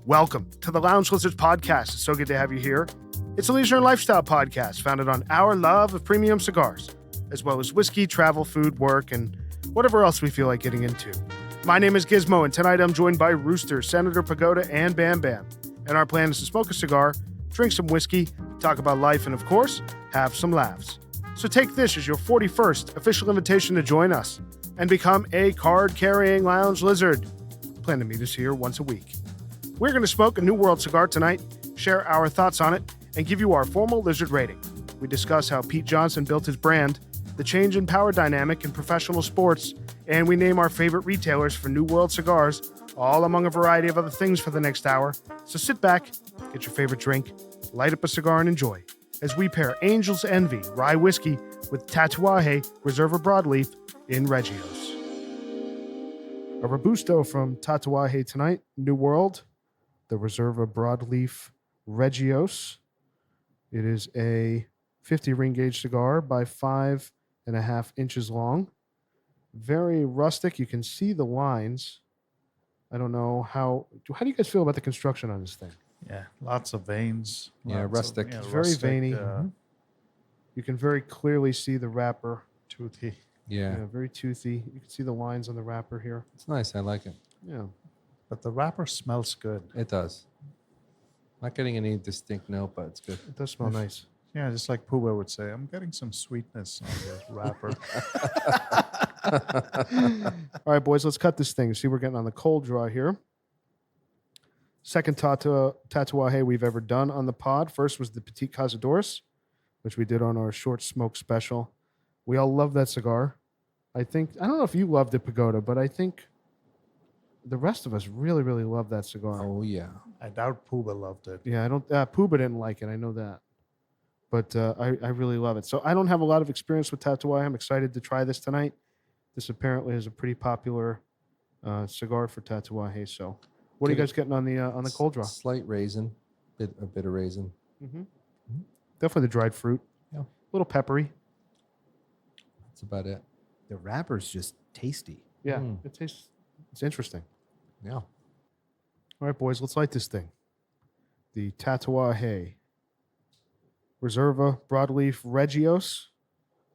Welcome to the Lounge Lizards podcast. It's so good to have you here. It's a leisure and lifestyle podcast founded on our love of premium cigars, as well as whiskey, travel, food, work, and whatever else we feel like getting into. My name is Gizmo, and tonight I'm joined by Rooster, Senator Pagoda, and Bam Bam. And our plan is to smoke a cigar, drink some whiskey, talk about life, and of course, have some laughs. So take this as your 41st official invitation to join us and become a card-carrying lounge lizard. Plan to meet us here once a week. We're going to smoke a New World cigar tonight, share our thoughts on it, and give you our formal lizard rating. We discuss how Pete Johnson built his brand, the change in power dynamic in professional sports, and we name our favorite retailers for New World cigars, all among a variety of other things for the next hour. So sit back, get your favorite drink, light up a cigar, and enjoy as we pair Angel's Envy rye whiskey with Tatuaje Reserva Broadleaf in Regios. A Robusto from Tatuaje tonight, New World, the Reserva Broadleaf Regios. It is a 50 ring gauge cigar by 5.5 inches long. Very rustic. You can see the lines. I don't know how do you guys feel about the construction on this thing? Yeah, lots of veins. Yeah, rustic. It's very veiny. You can very clearly see the wrapper. Toothy. Yeah. Very toothy. You can see the lines on the wrapper here. It's nice. I like it. Yeah. But the wrapper smells good. It does. Not getting any distinct note, but it's good. It does smell nice. Yeah, just like Pooba would say, I'm getting some sweetness on the wrapper. All right, boys, let's cut this thing. See, we're getting on the cold draw here. Second Tatuaje we've ever done on the pod. First was the Petit Cazadores, which we did on our short smoke special. We all love that cigar. I don't know if you loved it, Pagoda, but I think the rest of us really, really love that cigar. Oh, yeah. I doubt Pooba loved it. Yeah, Pooba didn't like it. I know that. But I really love it. So I don't have a lot of experience with Tatuaje. I'm excited to try this tonight. This apparently is a pretty popular cigar for Tatuaje. So what are you guys getting on the cold draw? Slight raisin. A bit of raisin. Mm-hmm. Definitely the dried fruit. Yeah. A little peppery. That's about it. The wrapper's just tasty. Yeah, it's interesting. Yeah. All right, boys, let's light this thing. The Tatuaje Reserva Broadleaf Regios.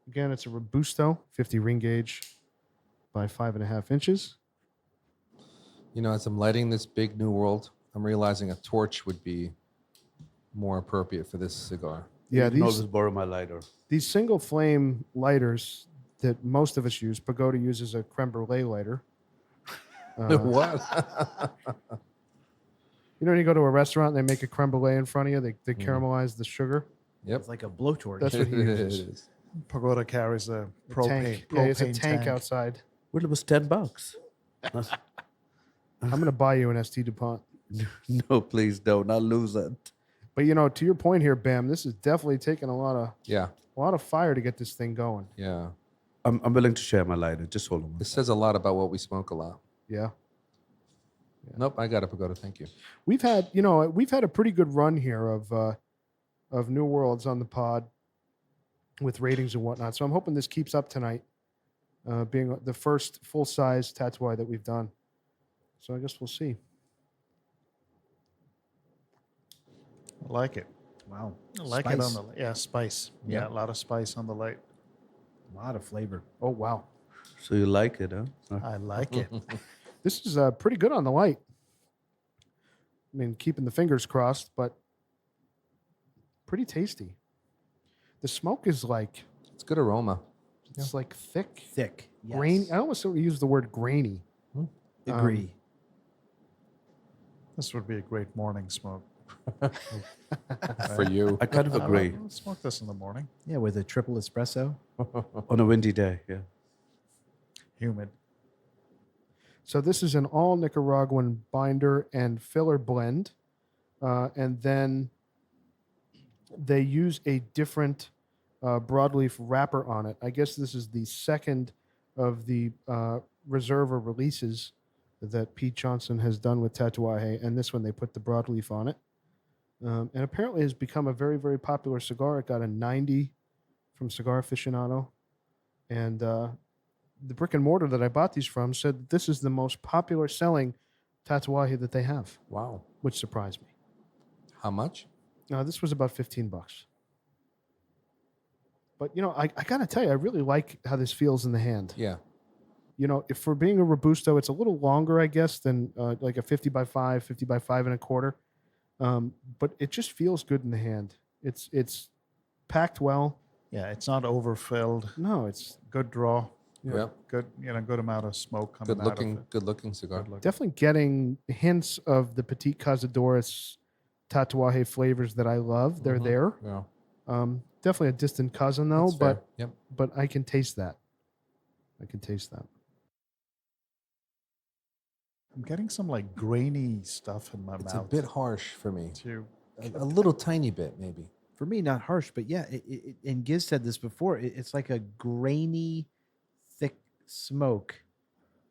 Again, it's a Robusto, 50 ring gauge by 5.5 inches. You know, as I'm lighting this big New World, I'm realizing a torch would be more appropriate for this cigar. Yeah, You can always borrow my lighter. these single flame lighters that most of us use, Pagoda uses a creme brulee lighter. What? You know when you go to a restaurant and they make a creme brulee in front of you, they caramelize the sugar. Yep. It's like a blowtorch. That's what he It uses. is. Pagoda carries a A propane. tank. Yeah, it's a propane tank outside. Well, it was $10. I'm going to buy you an ST DuPont. No, please don't. I'll lose it. But to your point here, Bam, this is definitely taking a lot of fire to get this thing going. Yeah. I'm willing to share my lighter. Just hold on. This says a lot about what we smoke a lot. Yeah. Nope, I got it, Pagoda. Thank you. We've had a pretty good run here of New Worlds on the pod with ratings and whatnot. So I'm hoping this keeps up tonight, being the first full-size Tatuaje that we've done. So I guess we'll see. I like it. Wow. I like it on the spice. Yeah, Yeah. a lot of spice on the light. A lot of flavor. Oh, wow. So you like it, huh? I like it. This is pretty good on the light. I mean, keeping the fingers crossed, but pretty tasty. The smoke is like, It's good aroma. it's like thick, Thick. Yes. grainy. I almost use the word grainy. Agree. This would be a great morning smoke. For you. I kind of agree. I'll smoke this in the morning. Yeah, with a triple espresso. On a windy day, yeah. Humid. So this is an all Nicaraguan binder and filler blend. And then they use a different broadleaf wrapper on it. I guess this is the second of the Reserva releases that Pete Johnson has done with Tatuaje, and this one they put the broadleaf on it. And apparently has become a very, very popular cigar. It got a 90 from Cigar Aficionado. And the brick and mortar that I bought these from said this is the most popular selling Tatuaje that they have, Wow. which surprised me. How much? This was about $15. But I gotta tell you, I really like how this feels in the hand. Yeah. If for being a Robusto, it's a little longer, I guess, than like a 50 by 5, 50 by 5 1/4. But it just feels good in the hand. It's packed well. Yeah, it's not overfilled. No, it's Good draw. Yep. Good, good amount of smoke coming out of it. Good looking cigar. Good looking. definitely getting hints of the Petit Cazadores Tatuaje flavors that I love. They're Mhm. there. Yeah. Definitely a distant cousin though, That's fair. but Yep. but I can taste that. I can taste that. I'm getting some like grainy stuff in my It's a mouth bit harsh for me. too. A little tiny bit, maybe. For me, not harsh, but yeah. And Giz said this before. It's like a grainy, thick smoke,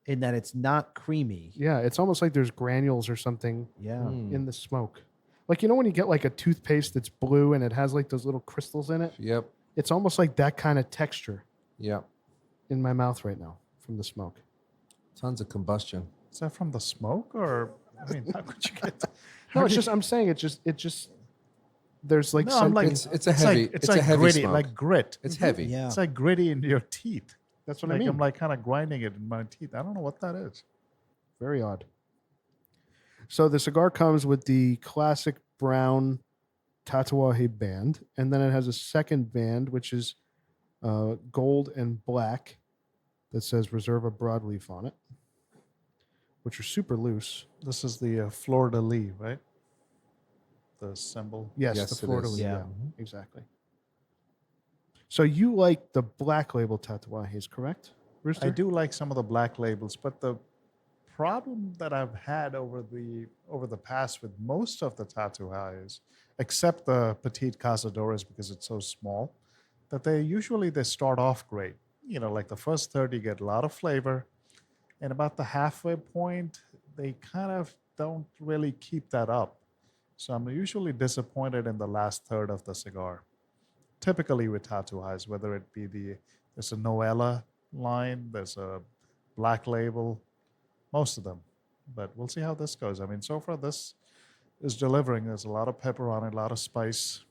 in that it's not creamy. Yeah, it's almost like there's granules or something Yeah. Mm. in the smoke. Like when you get like a toothpaste that's blue and it has like those little crystals in it. Yep. It's almost like that kind of texture Yep. in my mouth right now from the smoke. Tons of combustion. Is that from the smoke, or I mean, how could you get? No, it's just I'm saying it just there's like No, I'm something. like It's a heavy. It's a like heavy gritty, smoke. like grit. It's heavy. Yeah. It's like gritty in your teeth. That's what Like I mean. I'm like kind of grinding it in my teeth. I don't know what that is. Very odd. So the cigar comes with the classic brown Tatuaje band, and then it has a second band, which is gold and black, that says Reserva Broadleaf on it, which are super loose. This is the fleur de lis, right? The symbol. Yes, Yes, the it fleur de is. lis. Yeah. Yeah, exactly. So you like the black label Tatuajes, correct, Rooster? I do like some of the black labels, but the problem that I've had over the past with most of the Tatuajes, except the Petite Cazadores because it's so small, that they start off great. Like the first third you get a lot of flavor, and about the halfway point they kind of don't really keep that up. So I'm usually disappointed in the last third of the cigar. Typically with Tatuajes, whether it be there's a Noella line, there's a black label, most of them. But we'll see how this goes. I mean, so far this is delivering. There's a lot of pepper on it, a lot of spice.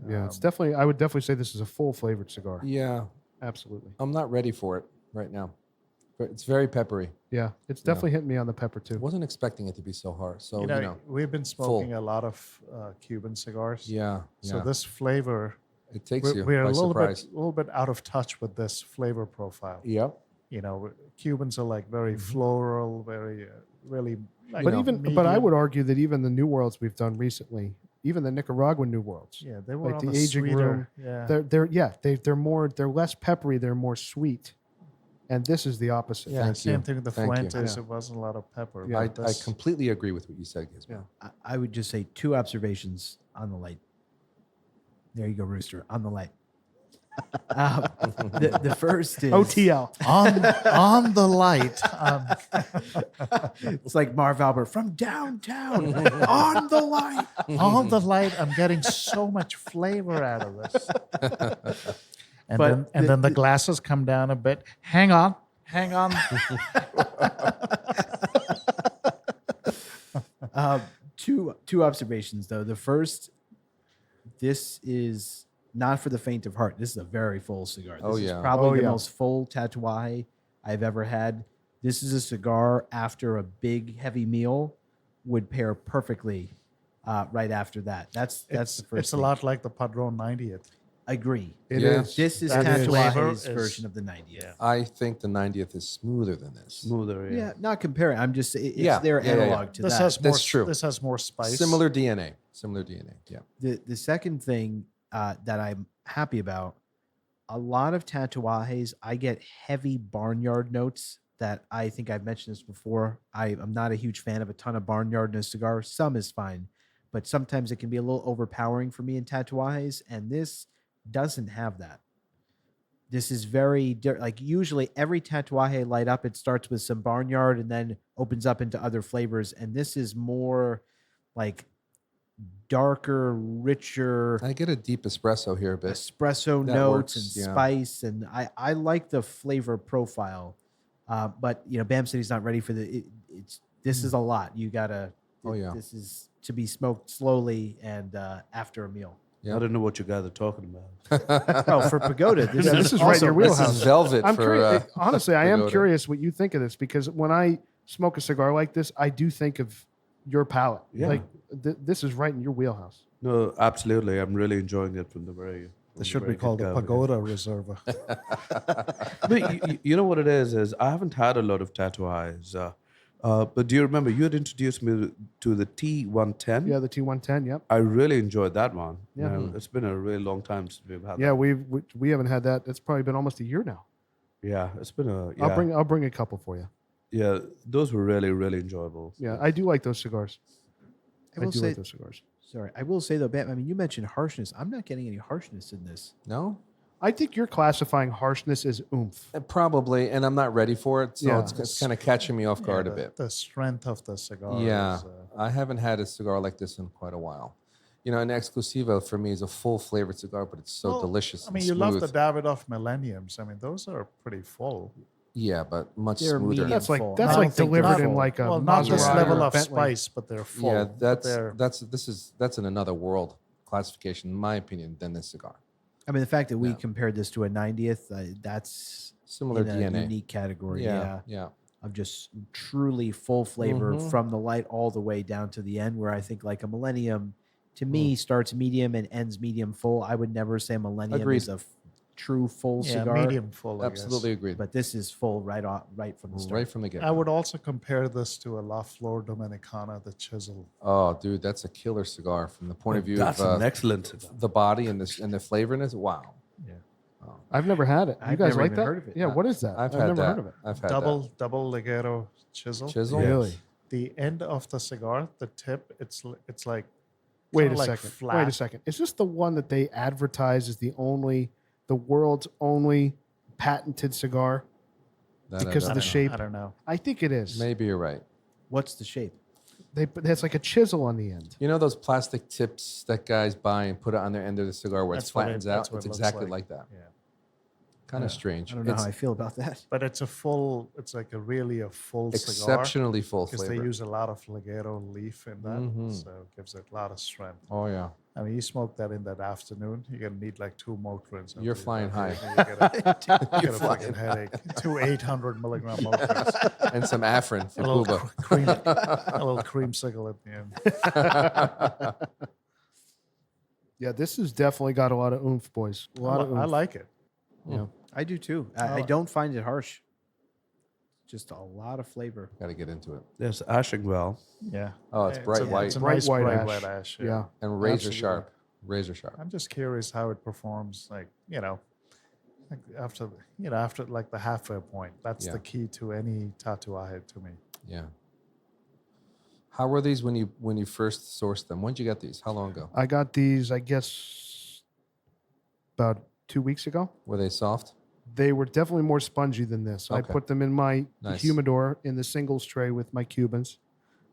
Yeah, it's definitely. I would definitely say this is a full flavored cigar. Yeah. Absolutely. I'm not ready for it right now. But it's very peppery. Yeah, it's definitely hitting me on the pepper too. Wasn't expecting it to be so hard. So we've been smoking a lot of Cuban cigars. Yeah. So yeah. this flavor, It takes you we're by a surprise. little bit out of touch with this flavor profile. Yep. Cubans are like very floral, very really. Like, But I medium. would argue that even the new worlds we've done recently, even the Nicaraguan new worlds, Yeah, they were like on the the aging sweeter. room, Yeah, they're less peppery, they're more sweet, and this is the opposite. yeah. Thank Same you. thing with the Thank you. Fuentes. Yeah. It wasn't a lot of pepper. Yeah. but I this- completely agree with what you said, Gizmo. Yeah. I would just say 2 observations on the light. There you go, Rooster, on the light. The first is OTL. on the light. It's like Marv Albert from downtown on the light. On the light, I'm getting so much flavor out of this. And But then the glasses come down a bit. Hang on. Two observations though. The first, this is not for the faint of heart. This is a very full cigar. This Oh, is yeah. probably Oh, the yeah. most full Tatuaje I've ever had. This is a cigar after a big heavy meal would pair perfectly right after that. That's the first. It's a thing. lot like the Padron 90th. Agree. It Yeah. is. This is That flavor Tatuaje's is- version of the 90th. Yeah. I think the 90th is smoother than this. Smoother, Yeah, not comparing. I'm just it's Yeah, their yeah, yeah, yeah. analog to This that. has more. That's true. This has more spice. Similar DNA. Yeah. The second thing that I'm happy about, a lot of Tatuajes, I get heavy barnyard notes that I think I've mentioned this before. I'm not a huge fan of a ton of barnyard in a cigar. Some is fine, but sometimes it can be a little overpowering for me in Tatuajes, and this doesn't have that. This is very like usually every Tatuaje light up, it starts with some barnyard and then opens up into other flavors, and this is more like darker, richer I get a deep espresso here a bit. espresso That notes works, and yeah. spice, and I like the flavor profile. But Bam said he's not ready for it's This is a lot. You gotta. Oh, yeah. This is to be smoked slowly and after a meal. Yeah. I don't know what you guys are talking about. Oh, for Pagoda, this Yeah, is this is right in your also- This wheelhouse. is velvet I'm for curious. Honestly, I am Pagoda. curious what you think of this because when I smoke a cigar like this, I do think of your palate. Yeah. Like this is right in your wheelhouse. No, absolutely. I'm really enjoying it from the very. This should be called the Pagoda Reserva. But you know what it is I haven't had a lot of tatuajes. But do you remember you had introduced me to the T110? Yeah, the T110. Yep. I really enjoyed that one. Yeah. It's been a really long time since we've had Yeah, that. we haven't had that. It's probably been almost a year now. Yeah, it's been a. Yeah, I'll bring a couple for you. yeah, those were really, really enjoyable. Yeah, I do like those cigars. I I will do say, like those cigars. sorry, I will say though, Bam, I mean, you mentioned harshness. I'm not getting any harshness in this. No? I think you're classifying harshness as oomph. Probably, and I'm not ready for it, so Yeah. it's kind of catching me off guard a the, bit. The strength of the cigar. Yeah, Is, I haven't had a cigar like this in quite a while. You know, an Exclusiva for me is a full flavored cigar, but it's so well, delicious. I mean, and you love the smooth. Davidoff Millenniums. I mean, those are pretty full. Yeah, but much They're smoother. medium. That's like full. that's I don't like think they're delivered in full. like a Well, not this Maserati level or of Bentley. spice, but they're full. Yeah, But they're, that's in another world classification, in my opinion, than this cigar. I mean, the fact that we Yeah. compared this to a 90th, that's Similar in a DNA. unique category. Yeah, Yeah. Of just truly full flavor Mhm. from the light all the way down to the end, where I think like a Millennium to me starts medium and ends medium full. I would never say a Millennium Agreed. is a true full yeah, cigar, medium full. I Absolutely guess. agreed. but this is full right from the start. Right from the get. I would also compare this to a La Flor Dominicana, the chisel. Oh, dude, that's a killer cigar from the point of view That's of an excellent cigar. the body and the flavorness. Wow. Yeah. I've never had it. You I've guys never like even that? heard of it. Yeah. What is that? I've had never that. heard of it. I've had Double Ligero chisel. that. Chisel. Really? The end of the cigar, the tip, it's like Wait kinda a like second. flat. Wait a second. Is this the one that they advertise as the world's only patented cigar? That I Because don't of the know. shape. I don't know. I think it is. Maybe you're right. What's the shape? There's like a chisel on the end. You know those plastic tips that guys buy and put it on their end of the cigar where That's it what it- flattens that's out? what It's it looks exactly like. like that. Yeah. Kind of Yeah. strange. I don't know It's how I feel about that. But it's it's like really a full cigar. exceptionally full Because flavor. they use a lot of Ligero leaf in that. Mhm. So it gives it a lot of strength. Oh yeah. I mean, you smoke that in that afternoon, you're going to need like 2 Mokrins. You're flying high. You get a, You're fucking headache. 2 800 milligram Mokrins. And some Afrin for A little, Cuba. a little creamsicle at the end. Yeah, this has definitely got a lot of oomph, boys. A lot of oomph. I like it. Yeah. I do too. I don't find it harsh. Just a lot of flavor. Got to get into it. Yes, ashing well. Yeah. Oh, it's bright white It's a Bright nice white bright ash. white ash. Yeah. and razor absolutely. sharp. Razor sharp. I'm just curious how it performs, like after like the halfway point. That's Yeah. the key to any tatuaje to me. Yeah. How were these when you first sourced them? When did you get these? How long ago? I got these, I guess, about 2 weeks ago. Were they soft? They were definitely more spongy than this. I Okay. put them in my Nice. humidor in the singles tray with my Cubans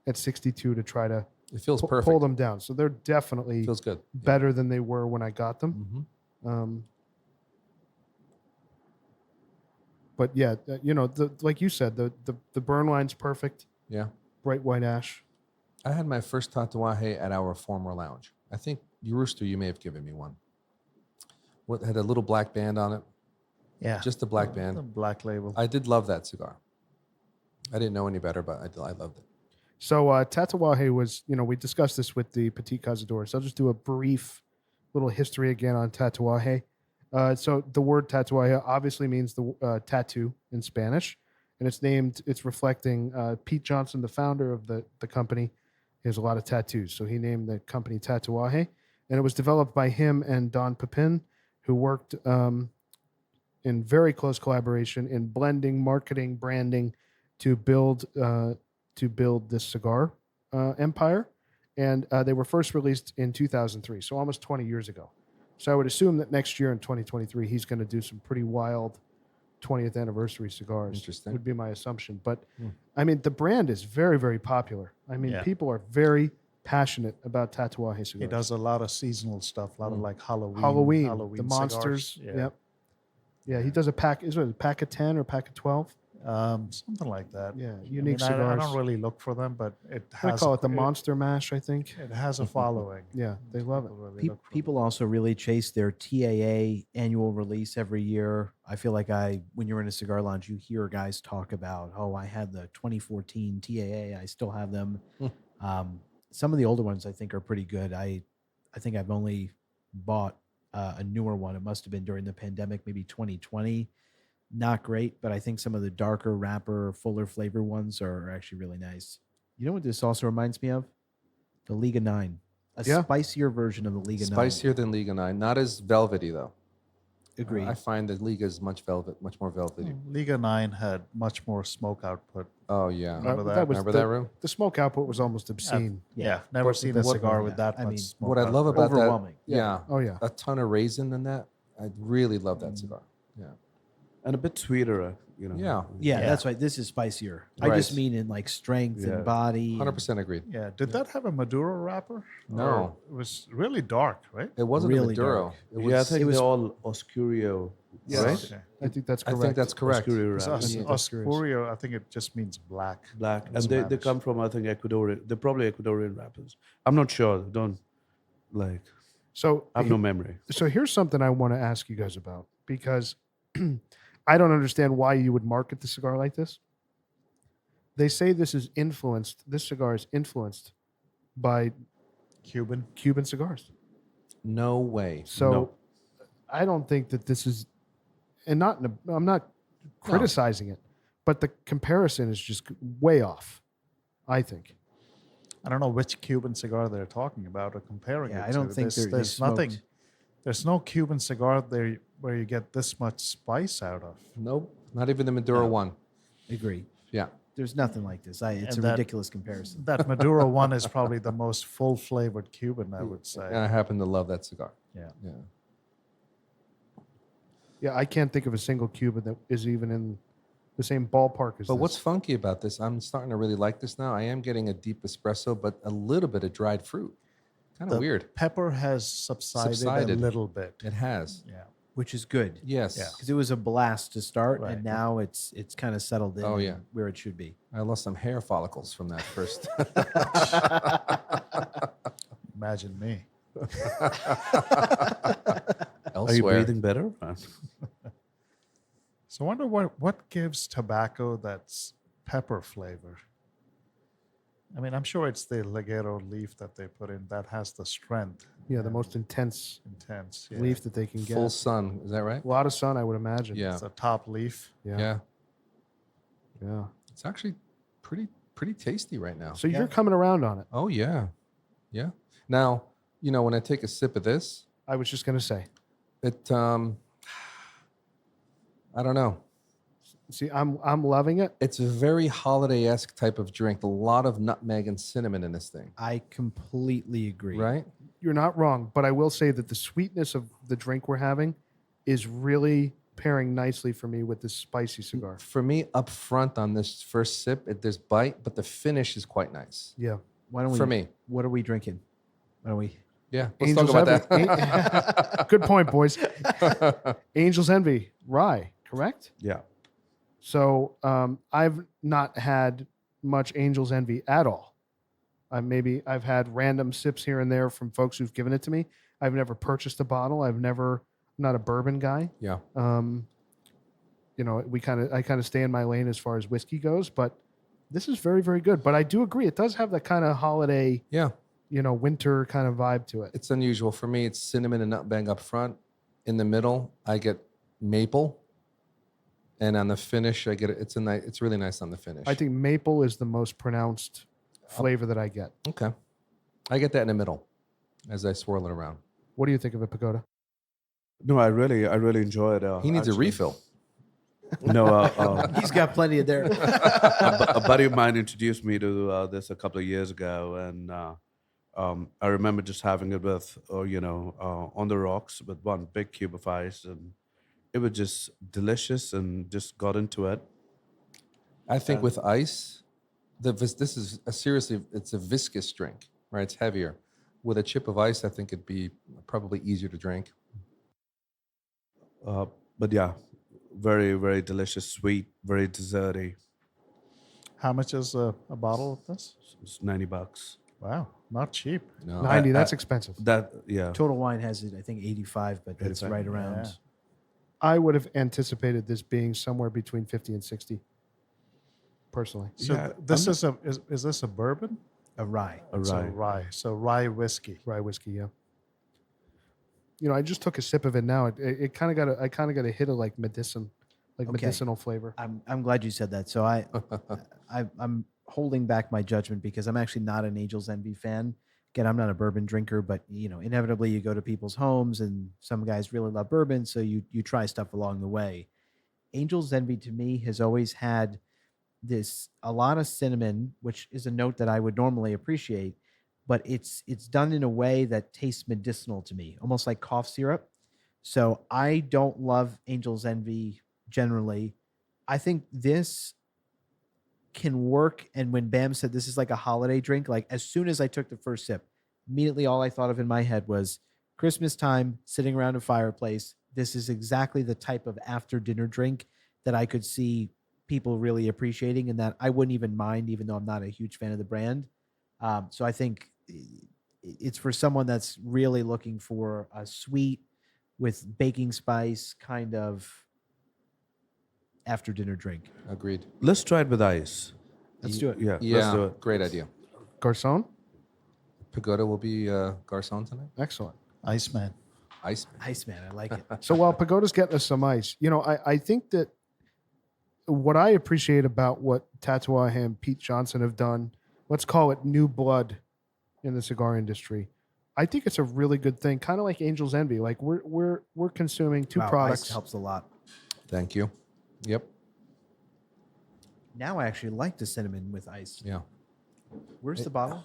at 62 to try to It feels perfect. pull them down. So they're definitely Feels good. better than they were when I got them. Mm-hmm. But yeah, like you said, the burn line's perfect. Yeah. Bright white ash. I had my first tatuaje at our former lounge. I think Rooster, you may have given me one. What had a little black band on it? Yeah. Just a black The band. black label. I did love that cigar. I didn't know any better, but I loved it. So Tatuaje was, we discussed this with the Petit Cazadores. I'll just do a brief little history again on Tatuaje. So the word Tatuaje obviously means the tattoo in Spanish, and it's reflecting Pete Johnson, the founder of the company. He has a lot of tattoos, so he named the company Tatuaje, and it was developed by him and Don Pepin, who worked in very close collaboration in blending, marketing, branding to build this cigar empire. And they were first released in 2003, so almost 20 years ago. So I would assume that next year in 2023, he's going to do some pretty wild 20th anniversary cigars. Interesting. Would be my assumption. But I mean, the brand is very, very popular. I mean, Yeah. people are very passionate about Tatuaje cigars. He does a lot of seasonal stuff, a lot of like Halloween. Halloween, the cigars. monsters. Yeah. Yep. Yeah, he does a pack. Is it a pack of 10 or pack of 12? Something like that. Yeah, I unique mean, I cigars. don't really look for them, but it I has call a, it the Monster Mash, I think. It has a following. Yeah, they love it. People really Pe- look for them. people also really chase their TAA annual release every year. I feel like when you're in a cigar lounge, you hear guys talk about, oh, I had the 2014 TAA. I still have them. Some of the older ones I think are pretty good. I think I've only bought a newer one. It must have been during the pandemic, maybe 2020. Not great, but I think some of the darker wrapper, fuller flavor ones are actually really nice. You know what this also reminds me of? The Liga 9. A Yeah. spicier version of the Liga 9. Spicier than Liga 9. Not as velvety, though. Agreed. I find that Liga is much more velvety. Liga 9 had much more smoke output. Oh, yeah. Remember that? Remember that room? The smoke output was almost obscene. Yeah, never But seen the a what- cigar with yeah, that I much mean, smoke What I love output. about Overwhelming. that, yeah, Oh yeah. a ton of raisin in that. I really love that cigar. Yeah. And a bit sweeter, you know. Yeah. Yeah, Yeah. that's right. This is spicier. I just Right. mean in like strength Yeah. and body. 100% agreed. Yeah, did that have a Maduro wrapper? No. Or it was really dark, right? It wasn't Really a Maduro. dark. It was, Yeah, I think it was- they're all Oscurio, Yes. right? Okay. I think that's I correct. think that's correct. Oscurio Because wrappers. Yeah. Oscurio, I think it just means black. Black. And It's they Spanish. come from, I think, Ecuadorian. They're probably Ecuadorian wrappers. I'm not sure. Don't, like, So I have no memory. So here's something I want to ask you guys about because I don't understand why you would market the cigar like this. They say this cigar is influenced by Cuban. Cuban cigars. No way. So No. I don't think that this is, and I'm not criticizing it, but the comparison is just way off, I think. I don't know which Cuban cigar they're talking about or comparing Yeah, it I don't to. think there's, they there's nothing. smoked. There's no Cuban cigar there where you get this much spice out of. Nope. Not even the Maduro No. one. Agree. Yeah. There's nothing like this. It's And a that- ridiculous comparison. That Maduro one is probably the most full flavored Cuban, I would say. And I happen to love that cigar. Yeah. Yeah. Yeah, I can't think of a single Cuban that is even in the same ballpark as But this. what's funky about this, I'm starting to really like this now. I am getting a deep espresso, but a little bit of dried fruit. Kind of The weird. pepper has subsided a Subsided. little bit. It has. Yeah. Which is good. Yes. Yeah. Because it was a blast to start, Right. and now it's kind of settled in Oh, yeah. where it should be. I lost some hair follicles from that first. Imagine me. Are you Elsewhere. breathing better? So I wonder what gives tobacco that's pepper flavor. I mean, I'm sure it's the Ligero leaf that they put in that has the strength. Yeah, the and most intense intense yeah. leaf that they can get. Full sun. Is that right? A lot of sun, I would imagine. Yeah. It's a top leaf. Yeah. Yeah. Yeah. It's actually pretty tasty right now. So Yeah. you're coming around on it. Oh, yeah. Yeah. Now, when I take a sip of this, I was just going to say. it, I don't know. See, I'm loving it. It's a very holiday-esque type of drink. A lot of nutmeg and cinnamon in this thing, I completely agree. right? You're not wrong, but I will say that the sweetness of the drink we're having is really pairing nicely for me with this spicy cigar. For me, up front on this first sip, there's bite, but the finish is quite nice. Yeah. Why don't we? For me. What are we drinking? Why don't we? Yeah, let's Angel's talk about Envy. that. Good point, boys. Angel's Envy rye, correct? Yeah. So I've not had much Angel's Envy at all. I've had random sips here and there from folks who've given it to me. I've never purchased a bottle. I'm not a bourbon guy. Yeah. I kind of stay in my lane as far as whiskey goes, but this is very, very good. But I do agree, it does have that kind of holiday, Yeah. winter kind of vibe to it. It's unusual. For me, it's cinnamon and nutmeg up front. In the middle, I get maple. And on the finish, I get it. It's really nice on the finish. I think maple is the most pronounced flavor that I get. Okay. I get that in the middle as I swirl it around. What do you think of it, Pagoda? No, I really enjoy it. He needs a actually. refill. No, He's got plenty of there. a buddy of mine introduced me to this a couple of years ago, and I remember just having it with, on the rocks with one big cube of ice, and it was just delicious, and just got into it. I think with ice, this is it's a viscous drink, right? It's heavier. With a chip of ice, I think it'd be probably easier to drink. But yeah, very, very delicious, sweet, very desserty. How much is a bottle of this? It's $90. Wow, not cheap. No, 90, that's I- expensive. That yeah. Total Wine has it, I think, 85, but that's 85, right around. yeah. I would have anticipated this being somewhere between 50 and 60, personally. So Yeah, this I'm is this a bourbon? A rye. a It's a rye. rye. So rye whiskey. Rye whiskey, yeah. You know, I just took a sip of it now. It kind of got I kind of got a hit of like Okay. medicinal flavor. I'm glad you said that. So I'm holding back my judgment because I'm actually not an Angel's Envy fan. Again, I'm not a bourbon drinker, but you know, inevitably you go to people's homes and some guys really love bourbon, so you try stuff along the way. Angel's Envy to me has always had a lot of cinnamon, which is a note that I would normally appreciate, but it's done in a way that tastes medicinal to me, almost like cough syrup. So I don't love Angel's Envy generally. I think this can work. And when Bam said this is like a holiday drink, like as soon as I took the first sip, immediately all I thought of in my head was Christmas time, sitting around a fireplace. This is exactly the type of after dinner drink that I could see people really appreciating and that I wouldn't even mind, even though I'm not a huge fan of the brand. So I think it's for someone that's really looking for a sweet with baking spice kind of after dinner drink. agreed. Let's try it with ice. Let's do it. Yeah, let's Yeah, do it. great idea. Garcon? Pagoda will be Garcon tonight. Excellent. Iceman. Iceman. Iceman, I like it. So while Pagoda's getting us some ice, you know, I think that what I appreciate about what Tatuaje and Pete Johnson have done, let's call it new blood in the cigar industry. I think it's a really good thing, kind of like Angel's Envy. Like we're consuming two Wow, products. ice helps a lot. Thank you. Yep. Now I actually like the cinnamon with ice. Yeah. Where's the bottle?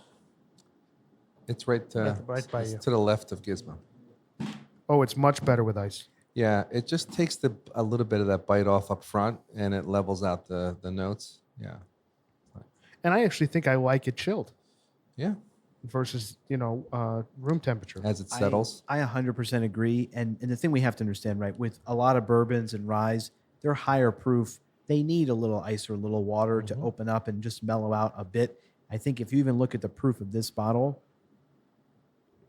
It's right, right by it's you. to the left of Gizmo. Oh, it's much better with ice. Yeah, it just takes a little bit of that bite off up front, and it levels out the notes. Yeah. And I actually think I like it chilled Yeah. versus, room temperature. As it settles. I 100% agree. And the thing we have to understand, right, with a lot of bourbons and ryes, they're higher proof. They need a little ice or a little water to open up and just mellow out a bit. I think if you even look at the proof of this bottle,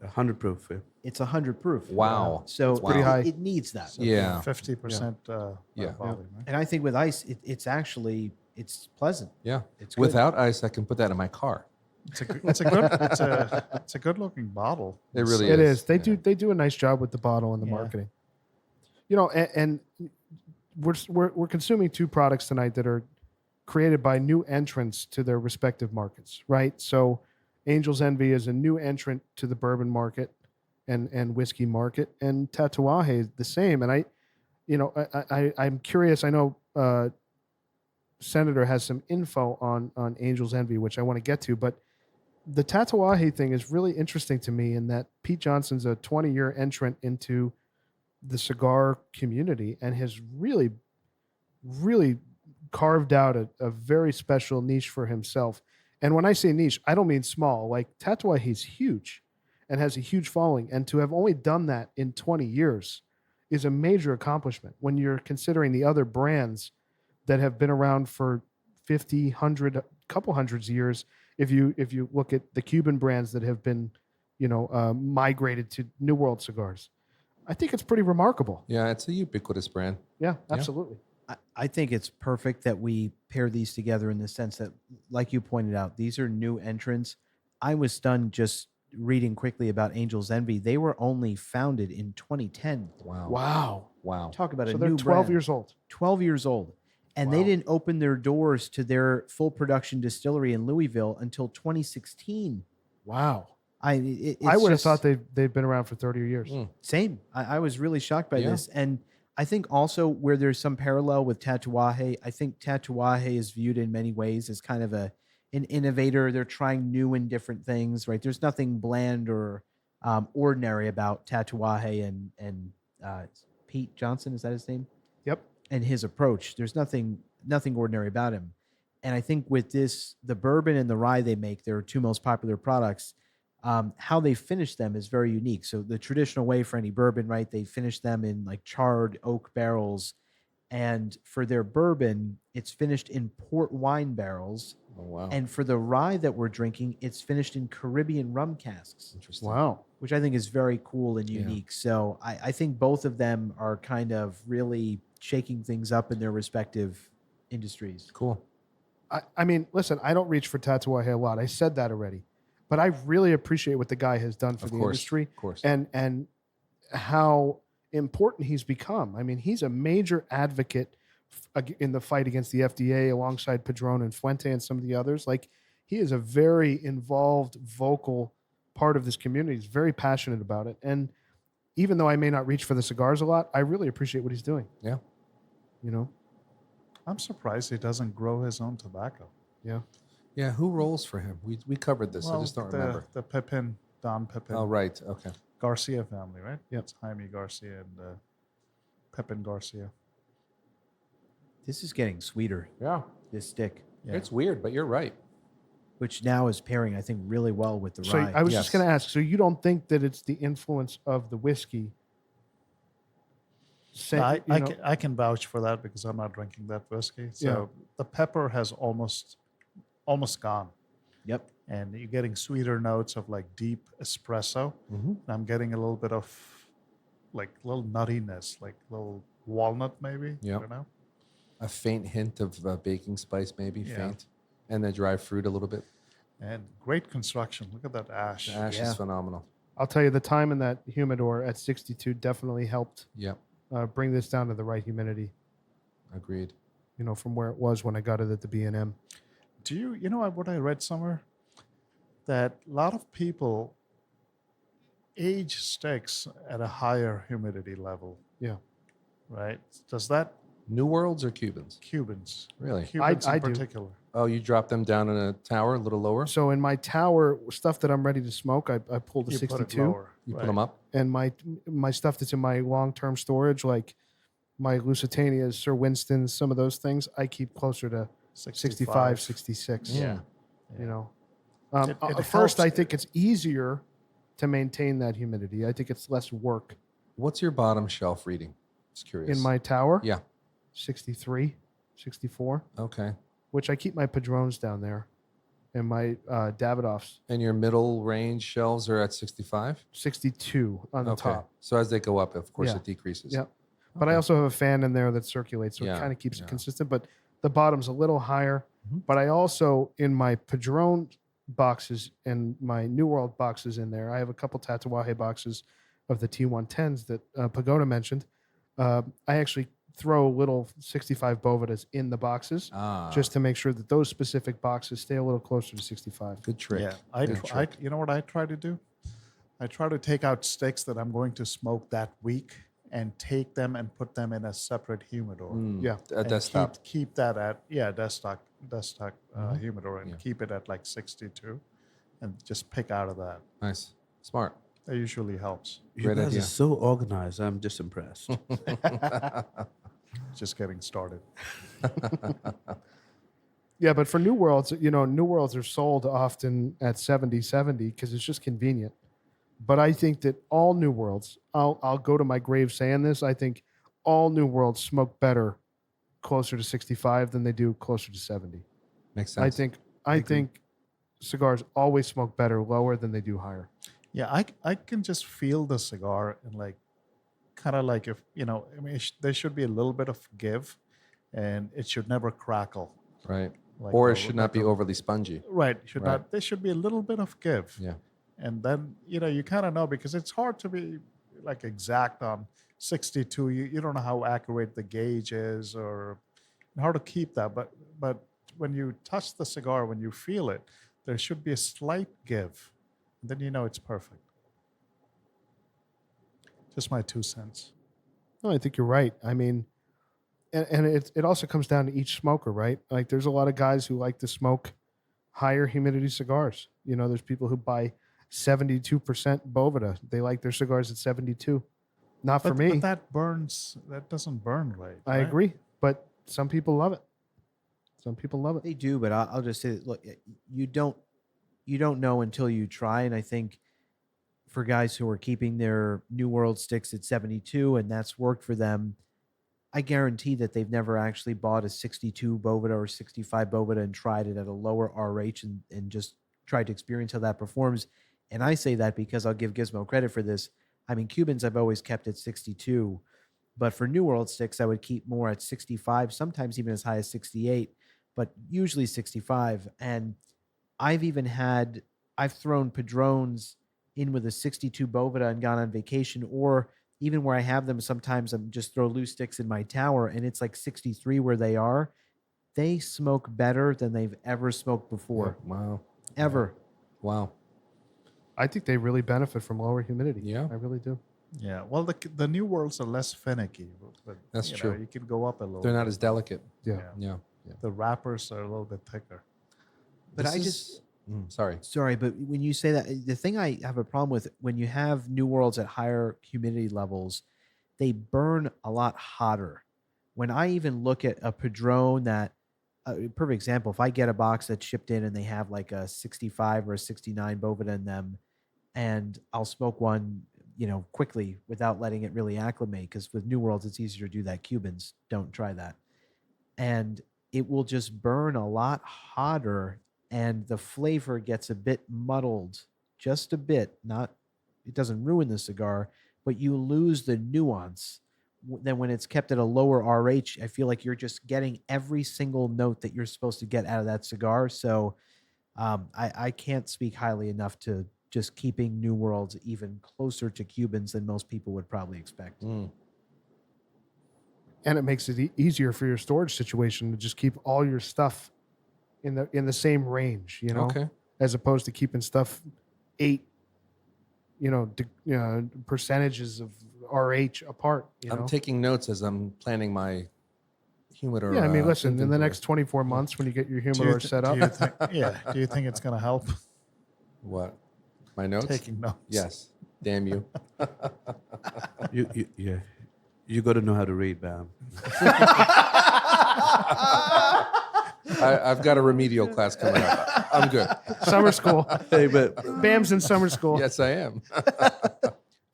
100 proof. Yeah. it's 100 proof. Wow. So Pretty high. it needs that. Yeah. 50% Yeah. volume, right? And I think with ice, it's actually it's pleasant. Yeah. It's good. Without ice, I can put that in my car. It's a good looking bottle. It really It is. is. They Yeah. do a nice job with the bottle and the Yeah. marketing. You know, and we're consuming two products tonight that are created by new entrants to their respective markets, right? So Angel's Envy is a new entrant to the bourbon market and whiskey market, and Tatuaje is the same. And I'm curious. I know Senator has some info on Angel's Envy, which I want to get to, but the Tatuaje thing is really interesting to me in that Pete Johnson's a 20-year entrant into the cigar community and has really, really carved out a very special niche for himself. And when I say niche, I don't mean small. Like Tatuaje is huge and has a huge following. And to have only done that in 20 years is a major accomplishment when you're considering the other brands that have been around for 50, 100, couple hundreds of years. If you look at the Cuban brands that have been, migrated to New World cigars, I think it's pretty remarkable. Yeah, it's a ubiquitous brand. Yeah, absolutely. I think it's perfect that we pair these together in the sense that, like you pointed out, these are new entrants. I was stunned just reading quickly about Angel's Envy. They were only founded in 2010. Wow. Wow. Wow. Talk about So a they're new 12 brand. years old. 12 years old. And they Wow. didn't open their doors to their full production distillery in Louisville until 2016. Wow. I I would have just- thought they've been around for 30 years. Mm. Same. I was really shocked by Yeah. this. And I think also where there's some parallel with Tatuaje, I think Tatuaje is viewed in many ways as kind of an innovator. They're trying new and different things, right? There's nothing bland or ordinary about Tatuaje and Pete Johnson. Is that his name? Yep. And his approach. There's nothing ordinary about him. And I think with this, the bourbon and the rye they make, their two most popular products, how they finish them is very unique. So the traditional way for any bourbon, right? They finish them in like charred oak barrels. And for their bourbon, it's finished in port wine barrels. Oh, wow. And for the rye that we're drinking, it's finished in Caribbean rum casks, Interesting. Wow. which I think is very cool and Yeah. unique. So I think both of them are kind of really shaking things up in their respective industries. Cool. I mean, listen, I don't reach for Tatuaje a lot. I said that already. But I really appreciate what the guy has done for Of the course. industry Of course. and how important he's become. I mean, he's a major advocate in the fight against the FDA alongside Padron and Fuente and some of the others. Like, he is a very involved, vocal part of this community. He's very passionate about it. And even though I may not reach for the cigars a lot, I really appreciate what he's doing. Yeah. You know? I'm surprised he doesn't grow his own tobacco. Yeah. Yeah. Who rolls for him? We covered this. I just don't remember. The Pepin, Don Pepin, Oh, right. Okay. Garcia family, right? Yep. It's Jaime Garcia and Pepin Garcia. This is getting sweeter, Yeah. this stick, Yeah. It's weird, but you're right. which now is pairing, I think, really well with the So rye. I was Yes. just going to ask, so you don't think that it's the influence of the whiskey? I can vouch for that because I'm not drinking that whiskey. So the pepper has almost gone, Yep. and you're getting sweeter notes of like deep espresso. Mm-hmm. And I'm getting a little bit of like little nuttiness, like little walnut maybe. Yep. I don't know. A faint hint of baking spice, maybe Yeah. faint, and the dry fruit a little bit. And great construction. Look at that ash. The ash Yeah. is phenomenal. I'll tell you, the time in that humidor at 62 definitely helped Yep. bring this down to the right humidity, Agreed. you know, from where it was when I got it at the B&M. Do you know what I read somewhere? That a lot of people age sticks at a higher humidity level. Yeah. Right? Does that New Worlds or Cubans? Cubans? Really? Cubans I in do. particular. Oh, you drop them down in a tower a little lower? So in my tower, stuff that I'm ready to smoke, I pulled a You put it 62. lower. You put right. them up? And my stuff that's in my long-term storage, like my Lusitanias, Sir Winston's, some of those things, I keep closer to 65, 66. Yeah. You know, It at first, helps. I think it's easier to maintain that humidity. I think it's less work. What's your bottom shelf reading? Just curious. In my tower, Yeah. 63, 64, Okay. which I keep my Padrones down there and my Davidoffs, And your middle range shelves are at 65? 62 on the Okay. top. So as they go up, of course, Yeah. it decreases. Yeah. But I Okay. also have a fan in there that circulates, so Yeah, it kind of keeps yeah. it consistent. But the bottom's a little higher. Mhm. But I also, in my Padron boxes and my New World boxes in there, I have a couple Tatuaje boxes of the T110s that Pagoda mentioned. I actually throw little 65 Bovedas in the boxes just to make sure that those specific boxes stay a little closer to 65. Good trick. Yeah. Good trick. You know what I try to do? I try to take out sticks that I'm going to smoke that week and take them and put them in a separate humidor. Yeah. A And desktop. Keep that at desktop Mhm. humidor and Yeah. keep it at like 62, and just pick out of that. Nice. Smart. That usually helps. You Great guys idea. are so organized. I'm just impressed. Just getting started. Yeah, but for New Worlds, you know, New Worlds are sold often at 70 because it's just convenient. But I think that all New Worlds, I'll go to my grave saying this, I think all New Worlds smoke better closer to 65 than they do closer to 70. Makes I sense. think cigars always smoke better lower than they do higher. Yeah, I can just feel the cigar and like, kind of like if I mean, there should be a little bit of give, and it should never crackle. Right. Like Or a- it should not like be a- overly spongy. Right. Should Right. not. There should be a little bit of give. Yeah. And then you kind of know, because it's hard to be like exact on 62. You don't know how accurate the gauge is or how to keep that. But when you touch the cigar, when you feel it, there should be a slight give. And then you know it's perfect. Just my 2 cents. No, I think you're right. I mean, and it also comes down to each smoker, right? Like there's a lot of guys who like to smoke higher humidity cigars. You know, there's people who buy 72% Boveda. They like their cigars at 72. Not for me. But that burns. That doesn't burn right. I right? agree, but some people love it. Some people love it. They do, but I'll just say, look, you don't know until you try. And I think for guys who are keeping their New World sticks at 72 and that's worked for them, I guarantee that they've never actually bought a 62 Boveda or 65 Boveda and tried it at a lower RH and just tried to experience how that performs. And I say that because I'll give Gizmo credit for this. I mean, Cubans I've always kept at 62, but for New World sticks, I would keep more at 65, sometimes even as high as 68, but usually 65. And I've thrown Padrones in with a 62 Boveda and gone on vacation, or even where I have them, sometimes I'm just throw loose sticks in my tower and it's like 63 where they are. They smoke better than they've ever smoked before. Wow. Ever. Wow. I think they really benefit from lower humidity. Yeah. I really do. Yeah. Well, the new worlds are less finicky, but That's you true. know, you can go up a little. They're not bit. as delicate. Yeah. Yeah. The wrappers are a little bit thicker. But Sorry. Sorry, but when you say that, the thing I have a problem with when you have New Worlds at higher humidity levels, they burn a lot hotter. When I even look at a Padrone that, perfect example, if I get a box that's shipped in and they have like a 65 or a 69 Boveda in them, and I'll smoke one, quickly without letting it really acclimate, because with New Worlds, it's easier to do that. Cubans, don't try that. And it will just burn a lot hotter and the flavor gets a bit muddled, just a bit. It doesn't ruin the cigar, but you lose the nuance. Then when it's kept at a lower RH, I feel like you're just getting every single note that you're supposed to get out of that cigar. So I can't speak highly enough to just keeping New Worlds even closer to Cubans than most people would probably expect. And it makes it easier for your storage situation to just keep all your stuff in the same range, Okay. as opposed to keeping stuff 8, percentages of RH apart. I'm taking notes as I'm planning my humidor. Yeah, I mean, listen, in the inventory. next 24 months when you get your humidor set up, Do you think it's going to help? What? My notes? Taking notes. Yes. Damn you. You got to know how to read, Bam. I've got a remedial class coming up. I'm good. summer school. Hey, but Bam's in summer school. Yes, I am.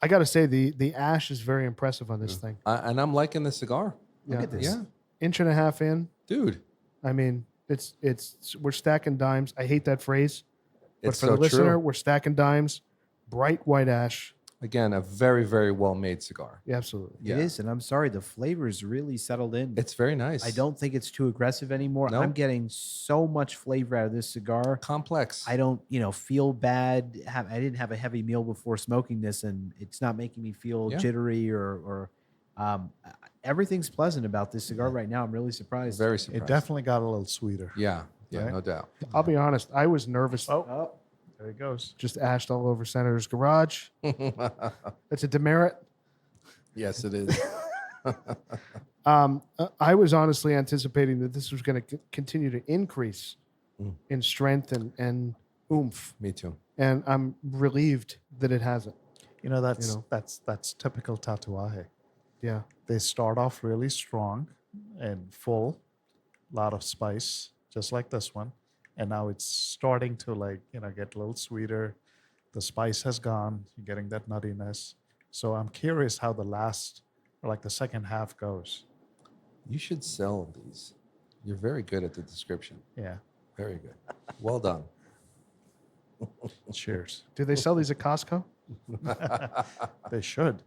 I got to say, the ash is very impressive on this thing. And I'm liking the cigar. Yeah. at this. Yeah. Inch and a half in. Dude. I mean, we're stacking dimes. I hate that phrase, but It's for so the listener, true. we're stacking dimes. Bright white ash. Again, a very, very well-made cigar. Yeah, absolutely. Yeah. It is, and I'm sorry, the flavor's really settled in. It's very nice. I don't think it's too aggressive anymore. Nope. I'm getting so much flavor out of this cigar. complex. I don't, feel bad. I didn't have a heavy meal before smoking this, and it's not making me feel Yeah. jittery or everything's pleasant about this cigar right now. I'm really surprised. Very surprised. It definitely got a little sweeter. Yeah. Yeah, Right? no doubt. I'll be honest. I was nervous. Oh, there it goes. Just ashed all over Senator's garage. That's a demerit. Yes, it is. I was honestly anticipating that this was going to continue to increase in strength and oomph, Me too. and I'm relieved that it hasn't. That's typical Tatuaje. Yeah, They start off really strong and full, lot of spice, just like this one. And now it's starting to get a little sweeter. The spice has gone. You're getting that nuttiness. So I'm curious how the second half goes. You should sell these. You're very good at the description. Yeah. Very good. Well done. Cheers. do they sell these at Costco? They should.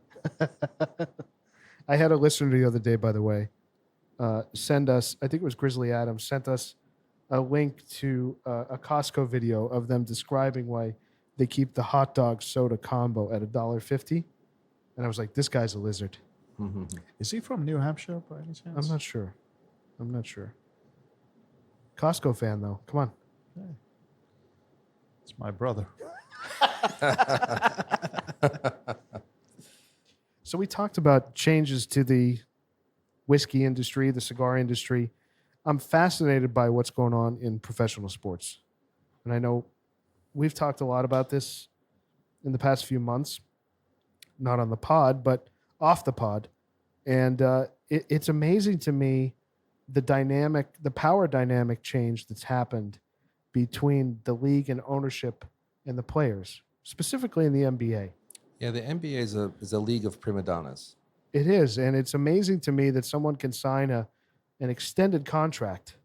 I had a listener the other day, by the way, send us. I think it was Grizzly Adams sent us a link to a Costco video of them describing why they keep the hot dog soda combo at $1.50, and I was like, "This guy's a lizard." Is he from New Hampshire by any chance? I'm not sure. Costco fan though. Come on. It's my brother. So we talked about changes to the whiskey industry, the cigar industry. I'm fascinated by what's going on in professional sports. And I know we've talked a lot about this in the past few months, not on the pod, but off the pod. And it's amazing to me the power dynamic change that's happened between the league and ownership and the players, specifically in the NBA. Yeah, the NBA is a league of prima donnas. It is, and it's amazing to me that someone can sign an extended contract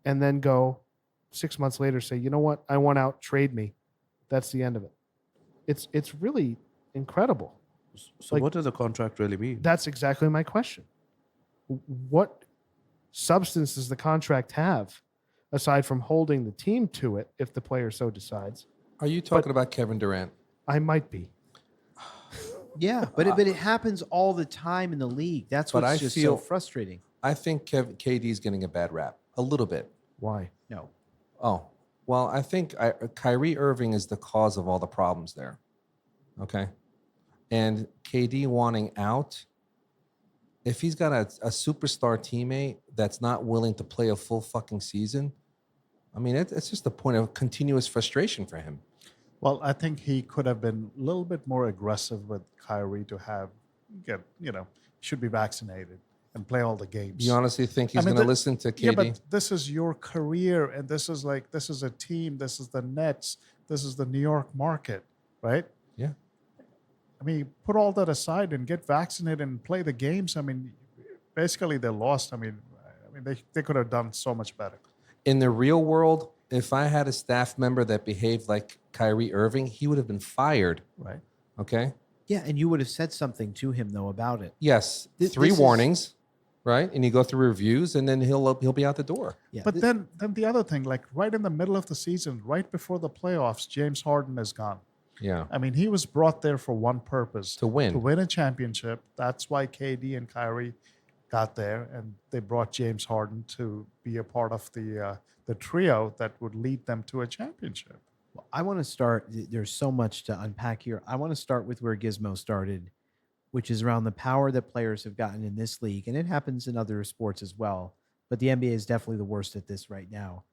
and then go 6 months later say, you know what, I want out, trade me. That's the end of it. It's really incredible. So Like- what does a contract really mean? That's exactly my question. What substance does the contract have aside from holding the team to it if the player so decides? Are you talking about Kevin Durant? I might be. Yeah, but it happens all the time in the league. That's But what's I just feel- so frustrating. I think KD is getting a bad rap, a little bit. Why? No. Oh, well, I think Kyrie Irving is the cause of all the problems there. Okay. And KD wanting out, if he's got a superstar teammate that's not willing to play a full fucking season, I mean, it's just a point of continuous frustration for him. Well, I think he could have been a little bit more aggressive with Kyrie to should be vaccinated and play all the games. You honestly think he's I mean, going to listen to KD? Yeah, but this is your career, and this is a team. This is the Nets. This is the New York market, right? Yeah. I mean, put all that aside and get vaccinated and play the games. I mean, basically they lost. I mean, they could have done so much better. In the real world, if I had a staff member that behaved like Kyrie Irving, he would have been fired. Right. Okay. Yeah, and you would have said something to him though about it. Yes. This Three is- warnings, right? And you go through reviews, and then he'll be out the door. Yeah, But then the other thing, like right in the middle of the season, right before the playoffs, James Harden is gone. Yeah. I mean, he was brought there for one purpose: To win. To win a championship. That's why KD and Kyrie got there, and they brought James Harden to be a part of the trio that would lead them to a championship. Well, I want to start. There's so much to unpack here. I want to start with where Gizmo started, which is around the power that players have gotten in this league. And it happens in other sports as well. But the NBA is definitely the worst at this right now.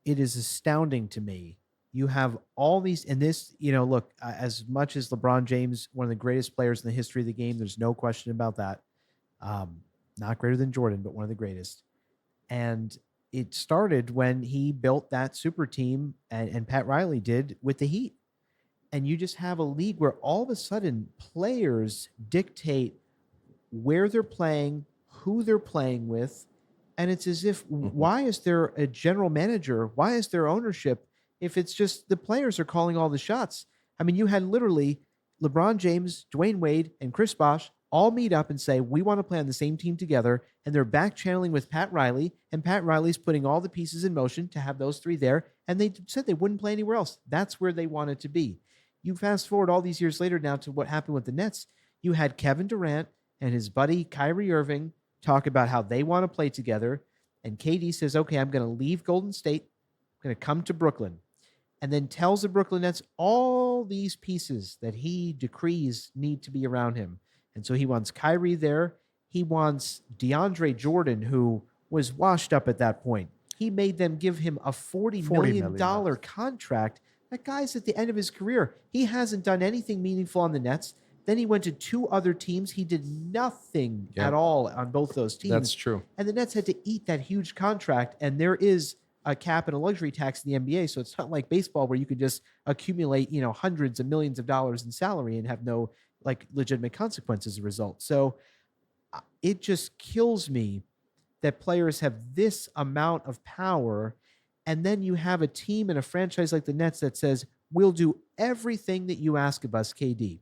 It is astounding to me. You have all these, and this, look, as much as LeBron James, one of the greatest players in the history of the game, there's no question about that. Not greater than Jordan, but one of the greatest. And it started when he built that super team, and Pat Riley did with the Heat. And you just have a league where all of a sudden players dictate where they're playing, who they're playing with. And it's as if, why is there a general manager? Why is there ownership if it's just the players are calling all the shots? I mean, you had literally LeBron James, Dwayne Wade, and Chris Bosh all meet up and say, we want to play on the same team together. And they're back channeling with Pat Riley. And Pat Riley's putting all the pieces in motion to have those three there. And they said they wouldn't play anywhere else. That's where they wanted to be. You fast forward all these years later now to what happened with the Nets. You had Kevin Durant and his buddy Kyrie Irving talk about how they want to play together. And KD says, okay, I'm going to leave Golden State. I'm going to come to Brooklyn. And then tells the Brooklyn Nets all these pieces that he decrees need to be around him. And so he wants Kyrie there. He wants DeAndre Jordan, who was washed up at that point. He made them give him a $40 million contract. That guy's at the end of his career. He hasn't done anything meaningful on the Nets. Then he went to two other teams. He did nothing at all on both those teams. That's true. And the Nets had to eat that huge contract. And there is a cap and a luxury tax in the NBA. So it's not like baseball where you could just accumulate, hundreds of millions of dollars in salary and have no legitimate consequences as a result. So it just kills me that players have this amount of power. And then you have a team and a franchise like the Nets that says, we'll do everything that you ask of us, KD.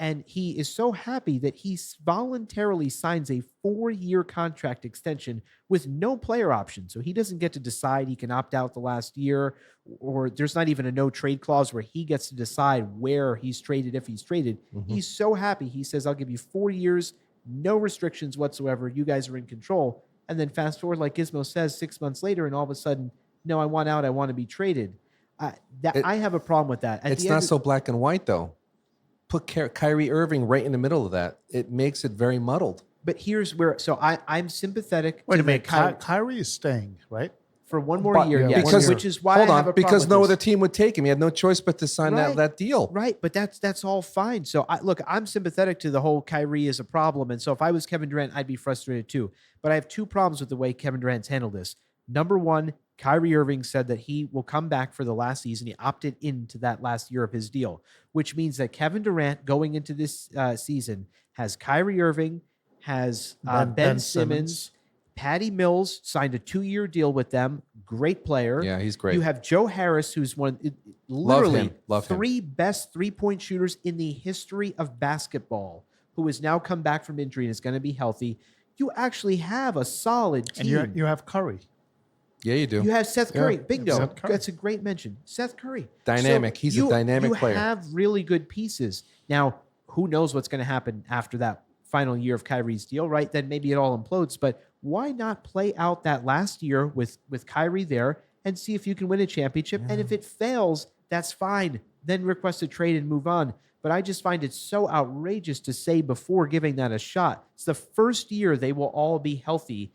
And he is so happy that he voluntarily signs a 4-year contract extension with no player option. So he doesn't get to decide. He can opt out the last year, or there's not even a no trade clause where he gets to decide where he's traded, if he's traded. He's so happy. He says, I'll give you 4 years, no restrictions whatsoever. You guys are in control. And then fast forward, like Gizmo says, 6 months later, and all of a sudden, no, I want out. I want to be traded. I have a problem with that. It's not so black and white, though. Put Kyrie Irving right in the middle of that. It makes it very muddled. But here's where, so I'm sympathetic Wait to a minute, the Kyrie is staying, right? for one more year, yes, because which is why hold I have on, a problem because with no this. other team would take him. He had no choice but to sign Right. that deal. Right, but that's all fine. So I'm sympathetic to the whole Kyrie is a problem, and so if I was Kevin Durant, I'd be frustrated too. But I have two problems with the way Kevin Durant's handled this. Number one, Kyrie Irving said that he will come back for the last season. He opted into that last year of his deal, which means that Kevin Durant going into this season has Kyrie Irving, has Ben Simmons, Patty Mills signed a 2-year deal with them. Great player. Yeah, he's great. You have Joe Harris, who's literally Love him. three best 3-point shooters in the history of basketball, who has now come back from injury and is going to be healthy. You actually have a solid team. And you have Curry. Yeah, you do. You have Seth Curry. Yeah, Bingo. Seth Curry. That's a great mention. Seth Curry. Dynamic. He's a dynamic player. You have really good pieces. Now, who knows what's going to happen after that final year of Kyrie's deal, right? Then maybe it all implodes. But why not play out that last year with Kyrie there and see if you can win a championship? And if it fails, that's fine. Then request a trade and move on. But I just find it so outrageous to say before giving that a shot. It's the first year they will all be healthy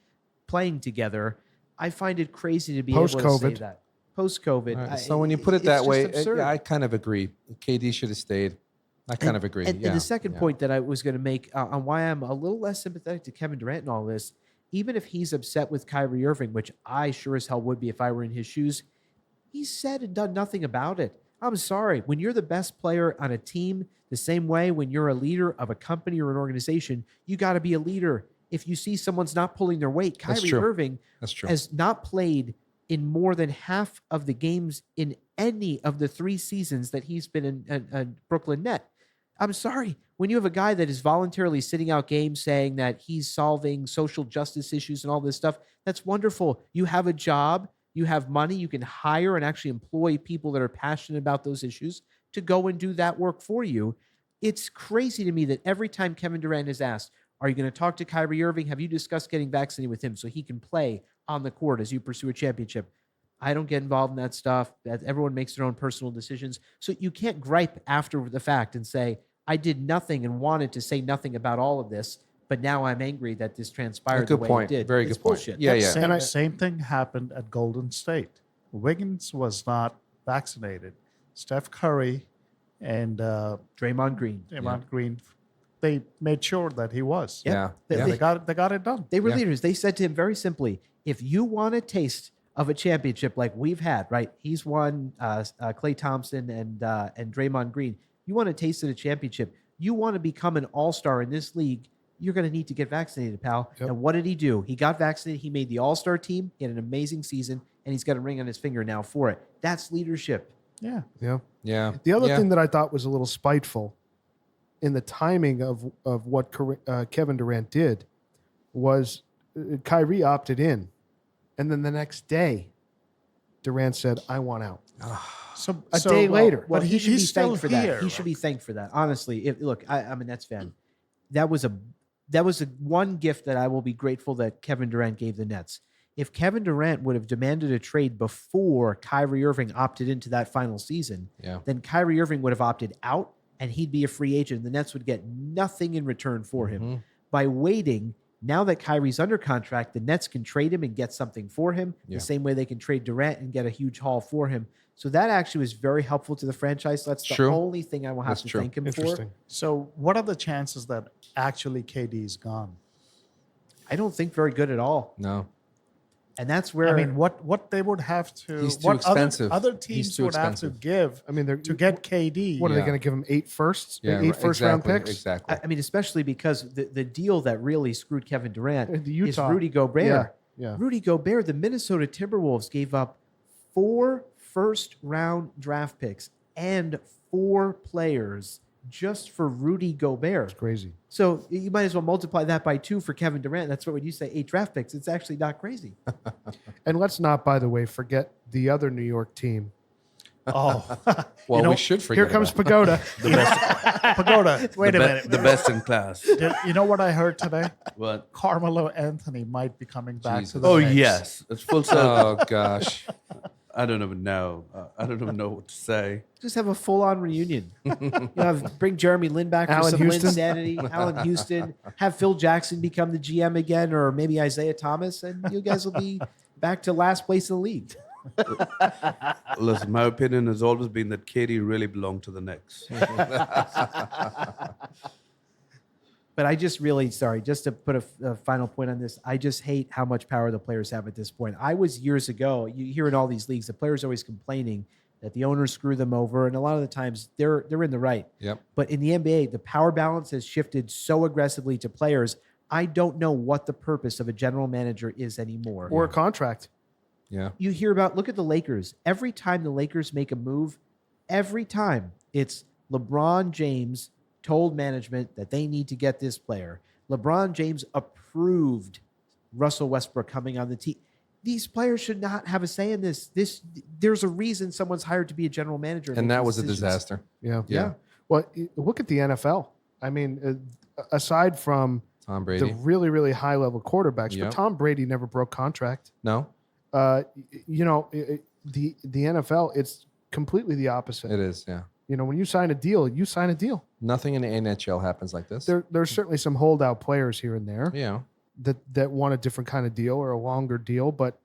playing together. I find it crazy to be able to say that. Post-COVID. Right, so when you put it that way, absurd. I kind of agree. KD should have stayed. I kind of agree. And the second point that I was going to make on why I'm a little less sympathetic to Kevin Durant and all this, even if he's upset with Kyrie Irving, which I sure as hell would be if I were in his shoes, he's said and done nothing about it. I'm sorry. When you're the best player on a team, the same way when you're a leader of a company or an organization, you got to be a leader. If you see someone's not pulling their weight, Kyrie Irving has not played in more than half of the games in any of the 3 seasons that he's been in Brooklyn Net. I'm sorry. When you have a guy that is voluntarily sitting out games saying that he's solving social justice issues and all this stuff, that's wonderful. You have a job. You have money. You can hire and actually employ people that are passionate about those issues to go and do that work for you. It's crazy to me that every time Kevin Durant is asked, are you going to talk to Kyrie Irving? Have you discussed getting vaccinated with him so he can play on the court as you pursue a championship? I don't get involved in that stuff. Everyone makes their own personal decisions. So you can't gripe after the fact and say, I did nothing and wanted to say nothing about all of this, but now I'm angry that this transpired the way it did. Very it's good point. Bullshit. Yeah. Same thing happened at Golden State. Wiggins was not vaccinated. Steph Curry and Draymond Green. Green, they made sure that he was. Yeah. They got it done. They were leaders. They said to him very simply, if you want a taste of a championship like we've had, right? He's won Klay Thompson and Draymond Green. You want a taste of the championship. You want to become an all-star in this league. You're going to need to get vaccinated, pal. Yep. And what did he do? He got vaccinated. He made the all-star team. He had an amazing season, and he's got a ring on his finger now for it. That's leadership. Yeah. The other thing that I thought was a little spiteful in the timing of what Kevin Durant did was Kyrie opted in, and then the next day, Durant said, I want out. A day later. Well, he should be still thanked for here, that. He should be thanked for that. Honestly, I'm a Nets fan. That was a one gift that I will be grateful that Kevin Durant gave the Nets. If Kevin Durant would have demanded a trade before Kyrie Irving opted into that final season, then Kyrie Irving would have opted out and he'd be a free agent. The Nets would get nothing in return for him. By waiting, now that Kyrie's under contract, the Nets can trade him and get something for him the same way they can trade Durant and get a huge haul for him. So that actually was very helpful to the franchise. That's the only thing I will have to thank him for. So what are the chances that actually KD is gone? I don't think very good at all. No. And that's where what they would have to He's too expensive. Other teams would have to give to get KD. What are they going to give him 8 firsts? Yeah, 8 first round picks? Exactly. I mean, especially because the deal that really screwed Kevin Durant is Utah. Rudy Gobert. Yeah. Rudy Gobert, the Minnesota Timberwolves gave up 4 first-round draft picks and 4 players just for Rudy Gobert. It's crazy. So you might as well multiply that by 2 for Kevin Durant. That's what when you say 8 draft picks, it's actually not crazy. And let's not, by the way, forget the other New York team. Oh, well, we should forget. Here comes Pagoda. The best, Pagoda. Wait a minute. the best in class. You know what I heard today? What? Carmelo Anthony might be coming back to the Oh Knicks. yes, it's full circle. Oh gosh. I don't even know. I don't even know what to say. Just have a full-on reunion. Bring Jeremy Lin back for some Lin sanity. Allen Houston. Have Phil Jackson become the GM again, or maybe Isaiah Thomas, and you guys will be back to last place in the league. Listen, my opinion has always been that KD really belonged to the Knicks. But I just really, sorry, just to put a final point on this, I just hate how much power the players have at this point. I was years ago, you hear in all these leagues, the players always complaining that the owners screw them over. And a lot of the times they're in the right. Yep. But in the NBA, the power balance has shifted so aggressively to players. I don't know what the purpose of a general manager is anymore. Or a contract. Yeah. You hear about, look at the Lakers. Every time the Lakers make a move, every time it's LeBron James told management that they need to get this player. LeBron James approved Russell Westbrook coming on the team. These players should not have a say in this. There's a reason someone's hired to be a general manager. And that was a disaster. Yeah. Yeah. Well, look at the NFL. I mean, aside from Tom Brady. the really, really high level quarterbacks, Yep. but Tom Brady never broke contract. No, You know, the NFL, it's completely the opposite. it is. Yeah. You know, when you sign a deal, you sign a deal. Nothing in the NHL happens like this. There's certainly some holdout players here and there Yeah. that want a different kind of deal or a longer deal, but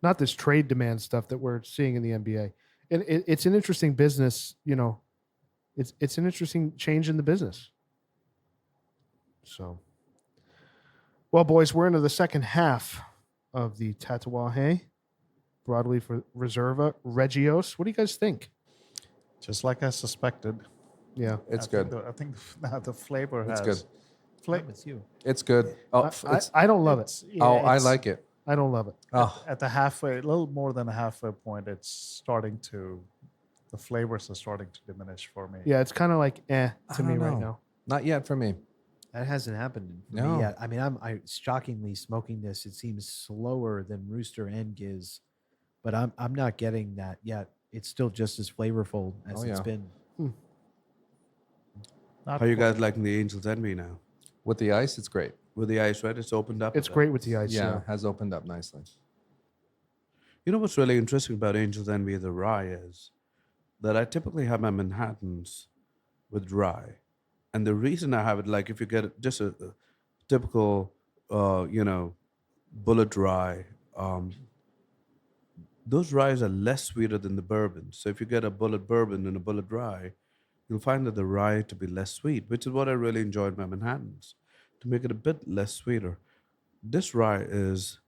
not this trade demand stuff that we're seeing in the NBA. And it's an interesting business, you know. It's an interesting change in the business. So, well, boys, we're into the second half of the Tatuaje Broadleaf Reserva Regios. What do you guys think? Just like I suspected. Yeah, It's I good. think I think the flavor It's has. good. It's you. It's good. Oh, I don't love it. I like it. I don't love it. Oh, At the halfway, a little more than a halfway point, it's starting to, the flavors are starting to diminish for me. Yeah, it's kind of like to I me don't right know. now. not yet for me. That hasn't happened for No. me yet. I mean, I shockingly smoking this. It seems slower than Rooster and Giz, but I'm not getting that yet. It's still just as flavorful as Oh, it's yeah. been. Not How you quite. guys liking the Angels Envy now? With the ice, it's great. With the ice, right? It's opened up. a It's bit. great with the ice. Yeah, has opened up nicely. You know what's really interesting about Angels Envy, the rye, is that I typically have my Manhattans with rye. And the reason I have it, like if you get just a typical, bullet rye, those ryes are less sweeter than the bourbon. So if you get a bullet bourbon and a bullet rye, you'll find that the rye to be less sweet, which is what I really enjoyed my Manhattans, to make it a bit less sweeter. This rye is,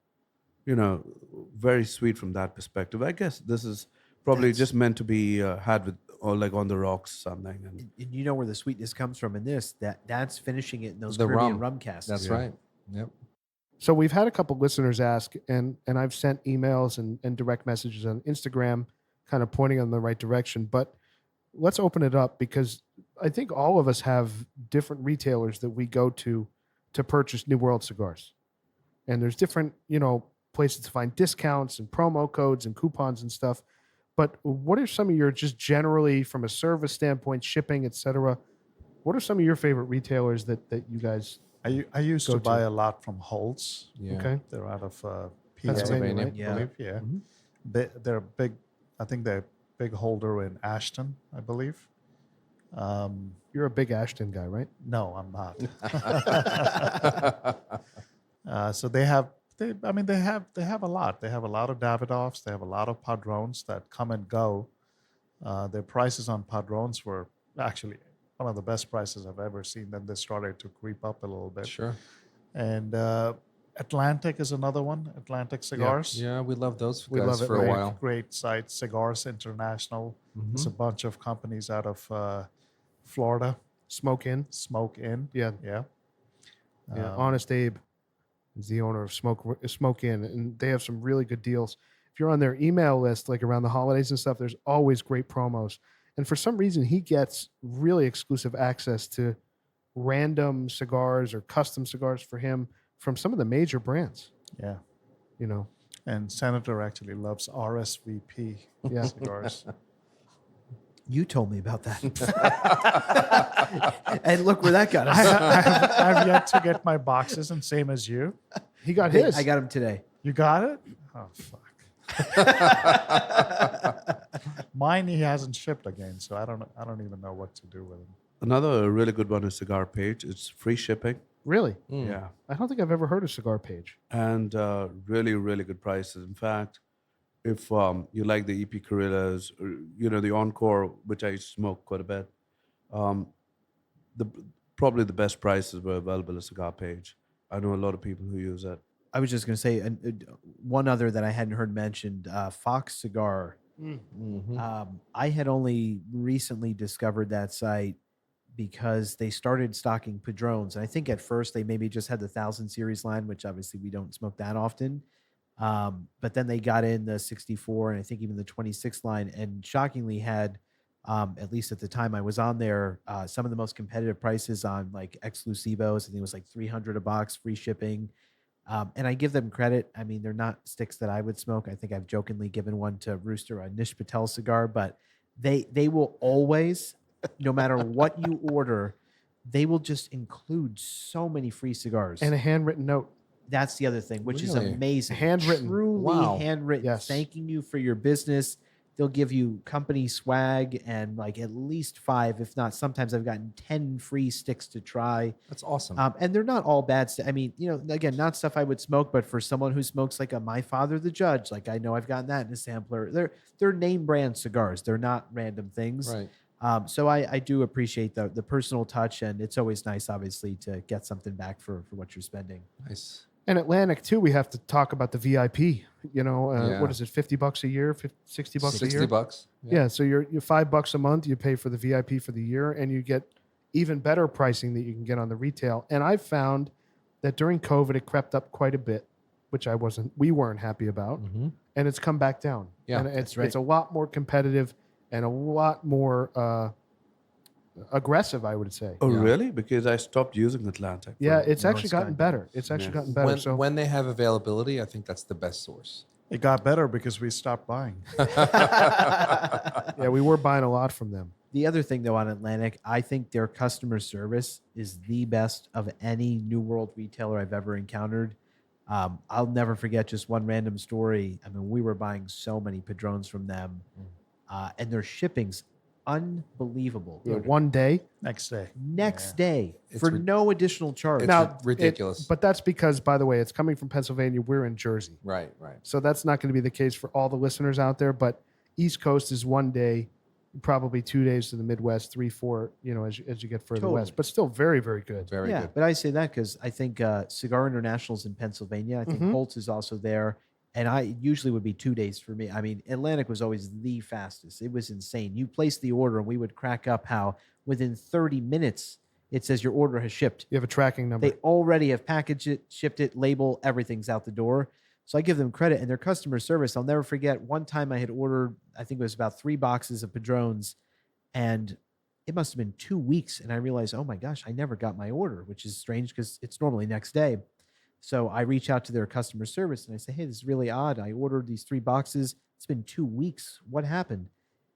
very sweet from that perspective. I guess this is probably That's- just meant to be had with, or like on the rocks or something. And And you know where the sweetness comes from in this? That's finishing it in those The Caribbean rum. rum casks. That's right. Yep. So we've had a couple listeners ask, and I've sent emails and direct messages on Instagram, kind of pointing in the right direction. But let's open it up because I think all of us have different retailers that we go to purchase New World cigars, and there's different places to find discounts and promo codes and coupons and stuff. But what are some of your, just generally from a service standpoint, shipping, etc.? What are some of your favorite retailers that you guys? I used Go to to. buy a lot from Holtz. Yeah. Okay, They're out of PA, Pennsylvania, I right? Yeah. believe. Yeah. Mhm. They're big. I think they're a big holder in Ashton, I believe. You're a big Ashton guy, right? No, I'm not. So they have a lot. They have a lot of Davidoffs. They have a lot of Padrones that come and go. Their prices on Padrones were actually one of the best prices I've ever seen. Then they started to creep up a little bit. Sure. And Atlantic is another one. Atlantic Cigars. Yeah, we love those We guys love it, for a right? while. Great site. Cigars International. Mhm. It's a bunch of companies out of Florida. Smoke In. Smoke In. Yeah, Yeah. yeah. Um, Honest Abe is the owner of Smoke In, and they have some really good deals. If you're on their email list, like around the holidays and stuff, there's always great promos. And for some reason, he gets really exclusive access to random cigars or custom cigars for him from some of the major brands. Yeah. And Senator actually loves RSVP Yeah. cigars. You told me about that. And look where that got us. I've yet to get my boxes, and same as you. He got his. I got him today. You got it? Oh, fuck. Mine he hasn't shipped again, so I don't even know what to do with him. another really good one is Cigar Page. It's free shipping. Really? Mm. Yeah. I don't think I've ever heard of Cigar Page. And really, really good prices. In fact, if you like the EP Carillas, or, the Encore, which I smoke quite a bit, the probably the best prices were available at Cigar Page. I know a lot of people who use it. I was just going to say one other that I hadn't heard mentioned, Fox Cigar. I had only recently discovered that site because they started stocking Padrones. And I think at first they maybe just had the 1000 series line, which obviously we don't smoke that often. But then they got in the 64 and I think even the 26 line, and shockingly had, at least at the time I was on there, some of the most competitive prices on like exclusivos. I think it was like 300 a box, free shipping. And I give them credit. I mean, they're not sticks that I would smoke. I think I've jokingly given one to Rooster, a Nish Patel cigar, but they will always, no matter what you order, they will just include so many free cigars. And a handwritten note. That's the other thing, which is Really? amazing. Handwritten. Truly Wow. handwritten. Yes. Thanking you for your business. They'll give you company swag and like at least 5, if not sometimes I've gotten 10 free sticks to try. That's awesome. And they're not all bad. I mean, you know, again, not stuff I would smoke, but for someone who smokes like a My Father the Judge, like I know I've gotten that in a sampler. They're name brand cigars. They're not random things. Right. So I do appreciate the personal touch, and it's always nice, obviously, to get something back for what you're spending. Nice. And Atlantic too, we have to talk about the VIP. You know, Yeah. what is it, $50 a year, 60 bucks a year? $60. Yeah, so you're $5 a month. You pay for the VIP for the year, and you get even better pricing that you can get on the retail. And I've found that during COVID, it crept up quite a bit, which we weren't happy about, Mhm. and it's come back down. Yeah, and that's right. it's a lot more competitive and a lot more aggressive, I would say. Oh, Yeah. really? Because I stopped using Atlantic. Yeah, it's No, actually it's gotten gotten better. It's actually gotten better. When, so when they have availability, I think that's the best source. It got better because we stopped buying. yeah, we were buying a lot from them. The other thing, though, on Atlantic, I think their customer service is the best of any New World retailer I've ever encountered. I'll never forget just one random story. I mean, we were buying so many Padrones from them, and their shipping's unbelievable. Yeah, one day. Next day. Next day It's for ri- no additional charge. It's Now, ridiculous. But that's because, by the way, it's coming from Pennsylvania. We're in Jersey. Right, right. So that's not going to be the case for all the listeners out there. But East Coast is one day, probably 2 days to the Midwest, 3, 4, as you get further Totally. west. But still very, very good. Very yeah, good. but I say that because I think Cigar International's in Pennsylvania. I think Mhm. Holtz is also there. And I usually would be 2 days for me. I mean, Atlantic was always the fastest. It was insane. You place the order, and we would crack up how within 30 minutes it says your order has shipped. You have a tracking number. They already have packaged it, shipped it, label, everything's out the door. So I give them credit, and their customer service. I'll never forget one time I had ordered, I think it was about 3 boxes of Padrones, and it must have been 2 weeks. And I realized, oh my gosh, I never got my order, which is strange because it's normally next day. So I reach out to their customer service and I say, hey, this is really odd. I ordered these 3 boxes. It's been 2 weeks. What happened?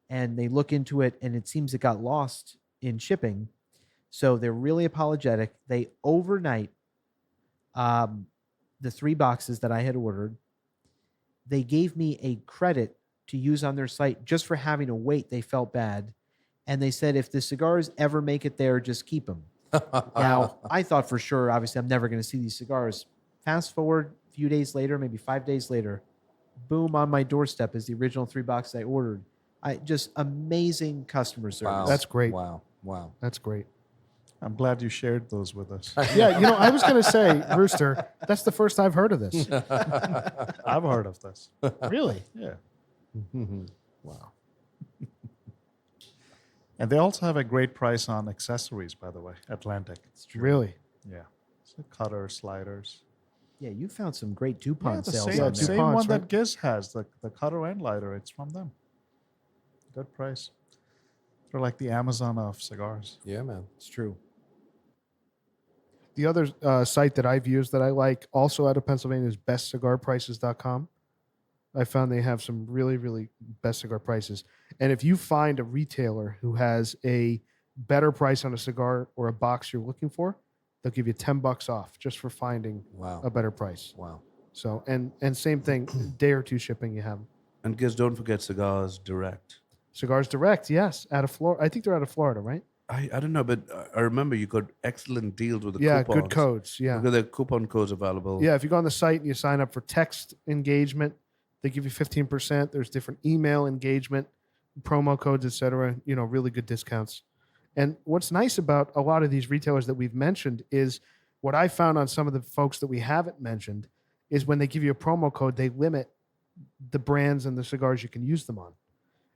And they look into it, and it seems it got lost in shipping. So they're really apologetic. They overnight the 3 boxes that I had ordered. They gave me a credit to use on their site just for having to wait. They felt bad. And they said, if the cigars ever make it there, just keep them. Now, I thought for sure, obviously, I'm never going to see these cigars. Fast forward a few days later, maybe 5 days later, boom, on my doorstep is the original 3 boxes I ordered. Just amazing customer service. Wow. That's great. Wow. Wow. That's great. I'm glad you shared those with us. Yeah, I was going to say, Rooster, that's the first I've heard of this. I've heard of this. Really? Yeah. Wow. And they also have a great price on accessories, by the way, Atlantic. Really? Yeah. So cutter, sliders. Yeah, you found some great Yeah, DuPont the sales same, Yeah, on there. same DuPonts, one that right? Giz has, the cutter and lighter. It's from them. Good price. They're like the Amazon of cigars. Yeah, man. It's true. The other site that I've used that I like, also out of Pennsylvania, is bestcigarprices.com. I found they have some really, really best cigar prices. And if you find a retailer who has a better price on a cigar or a box you're looking for, they'll give you $10 off just for finding Wow. a better price. Wow. So, and same thing, day or 2 shipping you have. And guys, don't forget Cigars Direct. Cigars Direct, yes, out of Florida. I think they're out of Florida, right? I don't know, but I remember you got excellent deals with the Yeah, coupons. good codes. Yeah. Look at the coupon codes available. Yeah, if you go on the site and you sign up for text engagement, they give you 15%. There's different email engagement, promo codes, etc. Really good discounts. And what's nice about a lot of these retailers that we've mentioned is what I found on some of the folks that we haven't mentioned is when they give you a promo code, they limit the brands and the cigars you can use them on.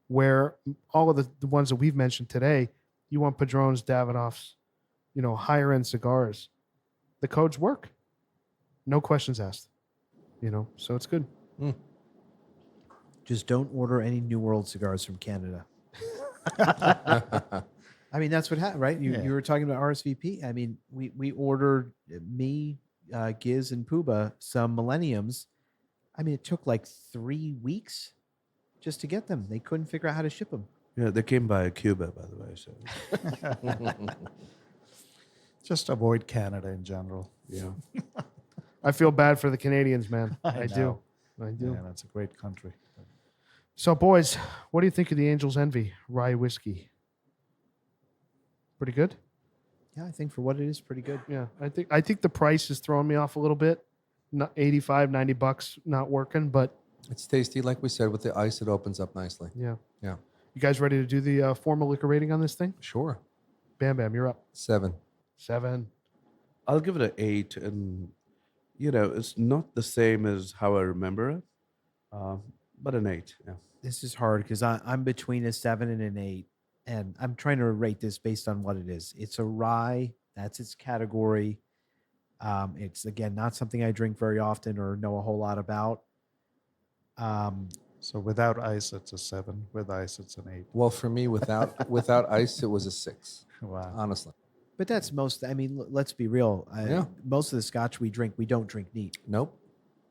Where all of the ones that we've mentioned today, you want Padrones, Davidoffs, higher end cigars, the codes work. No questions asked. So it's good. Just don't order any New World cigars from Canada. I mean, that's what happened, right? You were talking about RSVP. I mean, we ordered me, Giz, and Puba some Millenniums. I mean, it took like 3 weeks just to get them. They couldn't figure out how to ship them. Yeah, they came by Cuba, by the way. So Just avoid Canada in general. yeah. I feel bad for the Canadians, man. I do. know. I do. Yeah, that's a great country. So, boys, what do you think of the Angel's Envy rye whiskey? Pretty good. Yeah, I think for what it is, pretty good. Yeah, I think the price is throwing me off a little bit. Not $85-$90 not working, but It's tasty, like we said. With the ice, it opens up nicely. yeah. Yeah. You guys ready to do the formal liquor rating on this thing? Sure. Bam Bam, you're up. 7. 7. I'll give it an 8, and it's not the same as how I remember it, but an 8. Yeah. This is hard because I'm between a 7 and an 8, and I'm trying to rate this based on what it is. It's a rye. That's its category. It's, again, not something I drink very often or know a whole lot about. So without ice, it's a 7. With ice, it's an 8. Well, for me, without ice, it was a 6. Wow. Honestly. But that's most, I mean, let's be real. Yeah. Most of the scotch we drink, we don't drink neat. Nope.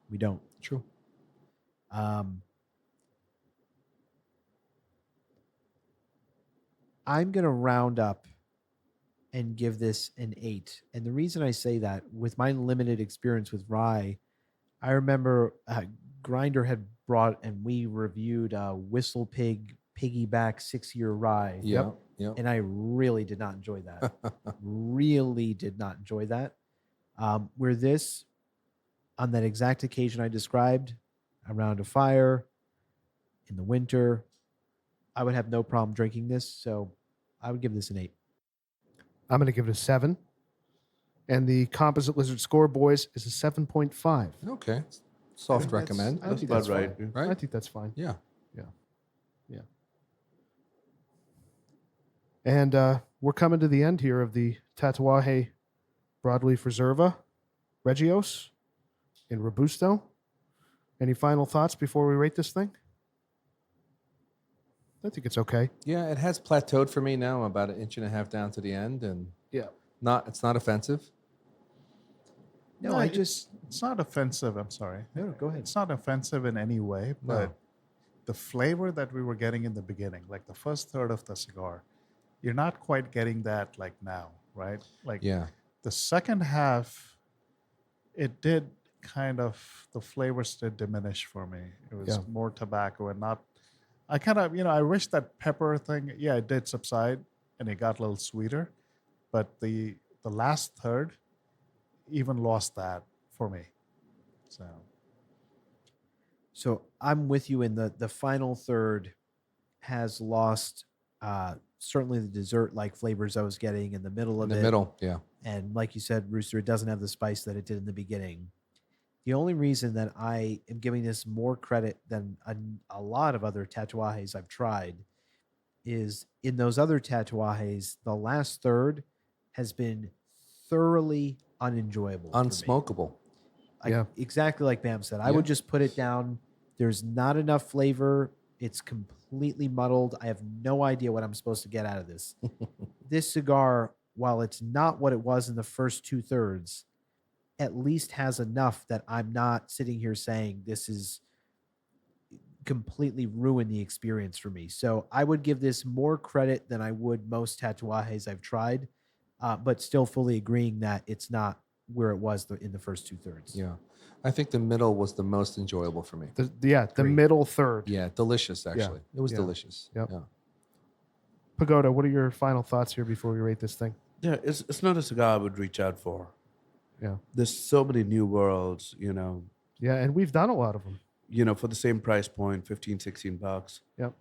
We don't. True. I'm going to round up and give this an 8. And the reason I say that, with my limited experience with rye, I remember Grinder had brought, and we reviewed Whistle Pig Piggyback 6-year rye. Yeah. Yep. And I really did not enjoy that. Really did not enjoy that. Where this, on that exact occasion I described, around a fire in the winter, I would have no problem drinking this. So I would give this an 8. I'm going to give it a 7. And the Composite Lizard score, boys, is a 7.5. Okay. Soft that's- recommend. I That's think about that's right. fine. Yeah. Right? I think that's fine. Yeah. And we're coming to the end here of the Tatuaje Broadleaf Reserva Regios in Robusto. Any final thoughts before we rate this thing? I think it's okay. Yeah, it has plateaued for me now. I'm about 1.5 inches down to the end, and Yeah. it's not offensive. No, it's not offensive. I'm sorry. No, go ahead. It's not offensive in any way, but No. the flavor that we were getting in the beginning, like the first third of the cigar, you're not quite getting that like now, right? Like Yeah. the second half, it did kind of, the flavors did diminish for me. It was Yeah. more tobacco and not, I kind of, I wish that pepper thing, yeah, it did subside and it got a little sweeter, but the last third even lost that for me. So I'm with you in the final third has lost certainly the dessert-like flavors I was getting in the middle of In the it. middle. Yeah. And like you said, Rooster, it doesn't have the spice that it did in the beginning. The only reason that I am giving this more credit than a lot of other tatuajes I've tried is in those other tatuajes, the last third has been thoroughly unenjoyable. for me. Unsmokable. Yeah. Exactly like Bam said. I Yeah. would just put it down. There's not enough flavor. It's completely muddled. I have no idea what I'm supposed to get out of this. This cigar, while it's not what it was in the first 2/3, at least has enough that I'm not sitting here saying this is completely ruined the experience for me. So I would give this more credit than I would most tatuajes I've tried, but still fully agreeing that it's not where it was in the first 2/3. Yeah. I think the middle was the most enjoyable for me. The Agreed. middle third. Yeah. Delicious, actually. It was Yeah. delicious. Yep. Yeah. Pagoda, what are your final thoughts here before we rate this thing? Yeah, it's not a cigar I would reach out for. Yeah. There's so many new worlds, Yeah, and we've done a lot of them. for the same price point, $15, $16. Yep.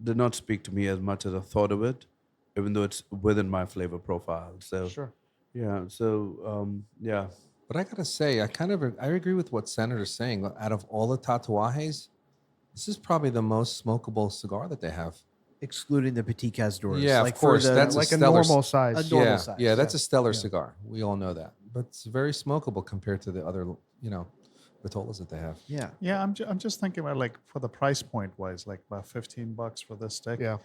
did not speak to me as much as I thought of it, even though it's within my flavor profile. So Sure. yeah, so yeah, But I gotta say, I agree with what Senator's saying. Out of all the tatuajes, this is probably the most smokable cigar that they have. Excluding the Petit Cazadores. Yeah, of like course, For the, that's Like a stellar normal size. a normal yeah, size, yeah, that's yeah. a stellar cigar. We all know that, but it's very smokable compared to the other, vitolas that they have. Yeah. Yeah, I'm just thinking about like for the price point wise, like about $15 for this stick. Yeah.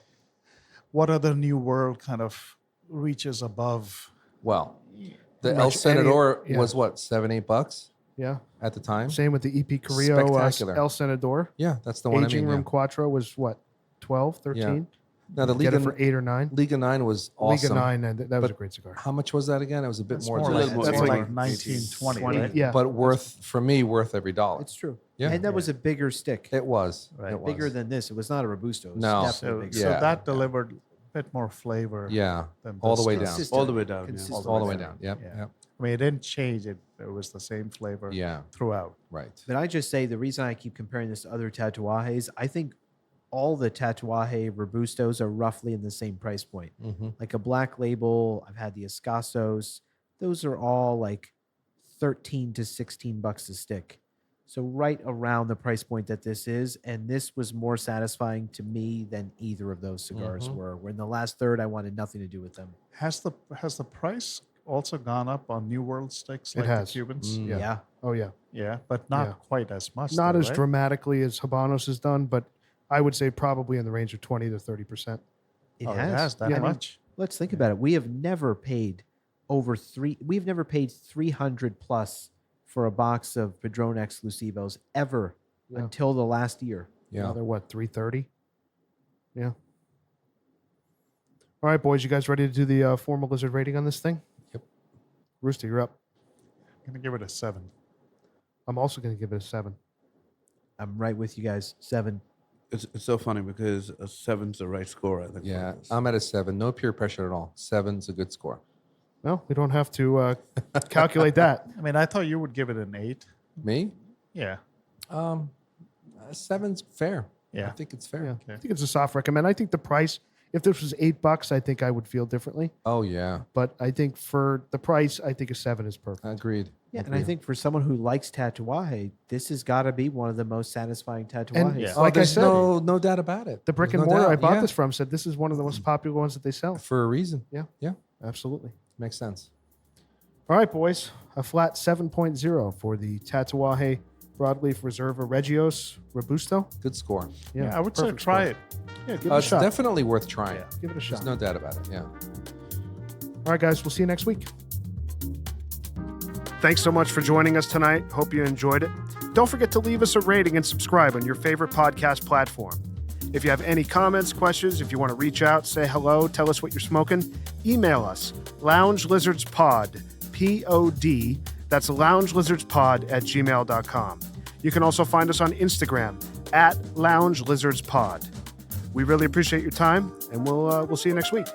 What other New World kind of reaches above? Well, the Pretty El much any- Senador yeah. was what, $7-8 Yeah. at the time. Same with the EP Carrillo Spectacular. El Senador. Yeah, that's the one. Aging I mean, Room Quattro was what, 12, 13? Now the Get it for Liga 8 or 9. Liga 9 was awesome. Liga 9, and that was a But great cigar. How much was that again? It was a bit That's more. more than like, that. more that's like like 18, 1920, 20. right? Yeah. But for me, worth every dollar. It's true. Yeah. And that was a bigger stick. It was. Right. It was. Bigger than this. It was not a Robusto. It was No. definitely So, bigger. Yeah. that delivered a bit more flavor. Yeah. than All the this way does. down. Consistent. all the way down. Yeah. Consistent. All the way down. Yep. Yeah. Yep. I mean, it didn't change. It was the same flavor Yeah. throughout. Right. But I just say the reason I keep comparing this to other Tatuajes, I think all the Tatuaje Robustos are roughly in the same price point. Mm-hmm. Like a Black Label, I've had the Escassos. Those are all like 13 to 16 bucks a stick. So right around the price point that this is, and this was more satisfying to me than either of those cigars Mhm. were. Where in the last third, I wanted nothing to do with them. Has the price also gone up on New World sticks It like has. the Cubans? Mm. Yeah. Yeah. Oh, yeah. Yeah, but not Yeah. quite as much. Not though, as right? dramatically as Habanos has done, but I would say probably in the range of 20 to 30%. It Oh, has. it has that Yeah. much. Let's think about it. We have never paid we've never paid 300 plus for a box of Padron Exclusivos ever Yeah. until the last year. Now Yeah. they're what, 330? Yeah. All right, boys, you guys ready to do the formal Lizard rating on this thing? Yep. Rooster, you're up. I'm gonna give it a 7. I'm also going to give it a 7. I'm right with you guys. 7. It's so funny because a 7's the right score. I think. for Yeah. this. I'm at a 7. No peer pressure at all. 7's a good score. Well, we don't have to calculate that. I mean, I thought you would give it an 8. Me? Yeah. 7's fair. Yeah. I think it's fair. Yeah. I think it's a soft recommend. I think the price, if this was $8, I think I would feel differently. Oh yeah. But I think for the price, I think a 7 is perfect. Agreed. Yeah, and I think for someone who likes Tatuaje, this has got to be one of the most satisfying Tatuajes. And Yeah. like I there's said, no doubt about it. the brick There's and no mortar I doubt. bought Yeah. this from said this is one of the most popular ones that they sell. For a reason. Absolutely. Makes sense. All right, boys. A flat 7.0 for the Tatuaje Broadleaf Reserva Regios Robusto. Good score. Yeah, I would say perfect try score. it. Yeah, give it a It's shot. definitely worth trying. Yeah. Give it a shot. There's no doubt about it. Yeah. All right, guys. We'll see you next week. Thanks so much for joining us tonight. Hope you enjoyed it. Don't forget to leave us a rating and subscribe on your favorite podcast platform. If you have any comments, questions, if you want to reach out, say hello, tell us what you're smoking, email us, loungelizardspod, P-O-D, that's loungelizardspod@gmail.com. You can also find us on Instagram @loungelizardspod. We really appreciate your time, and we'll see you next week.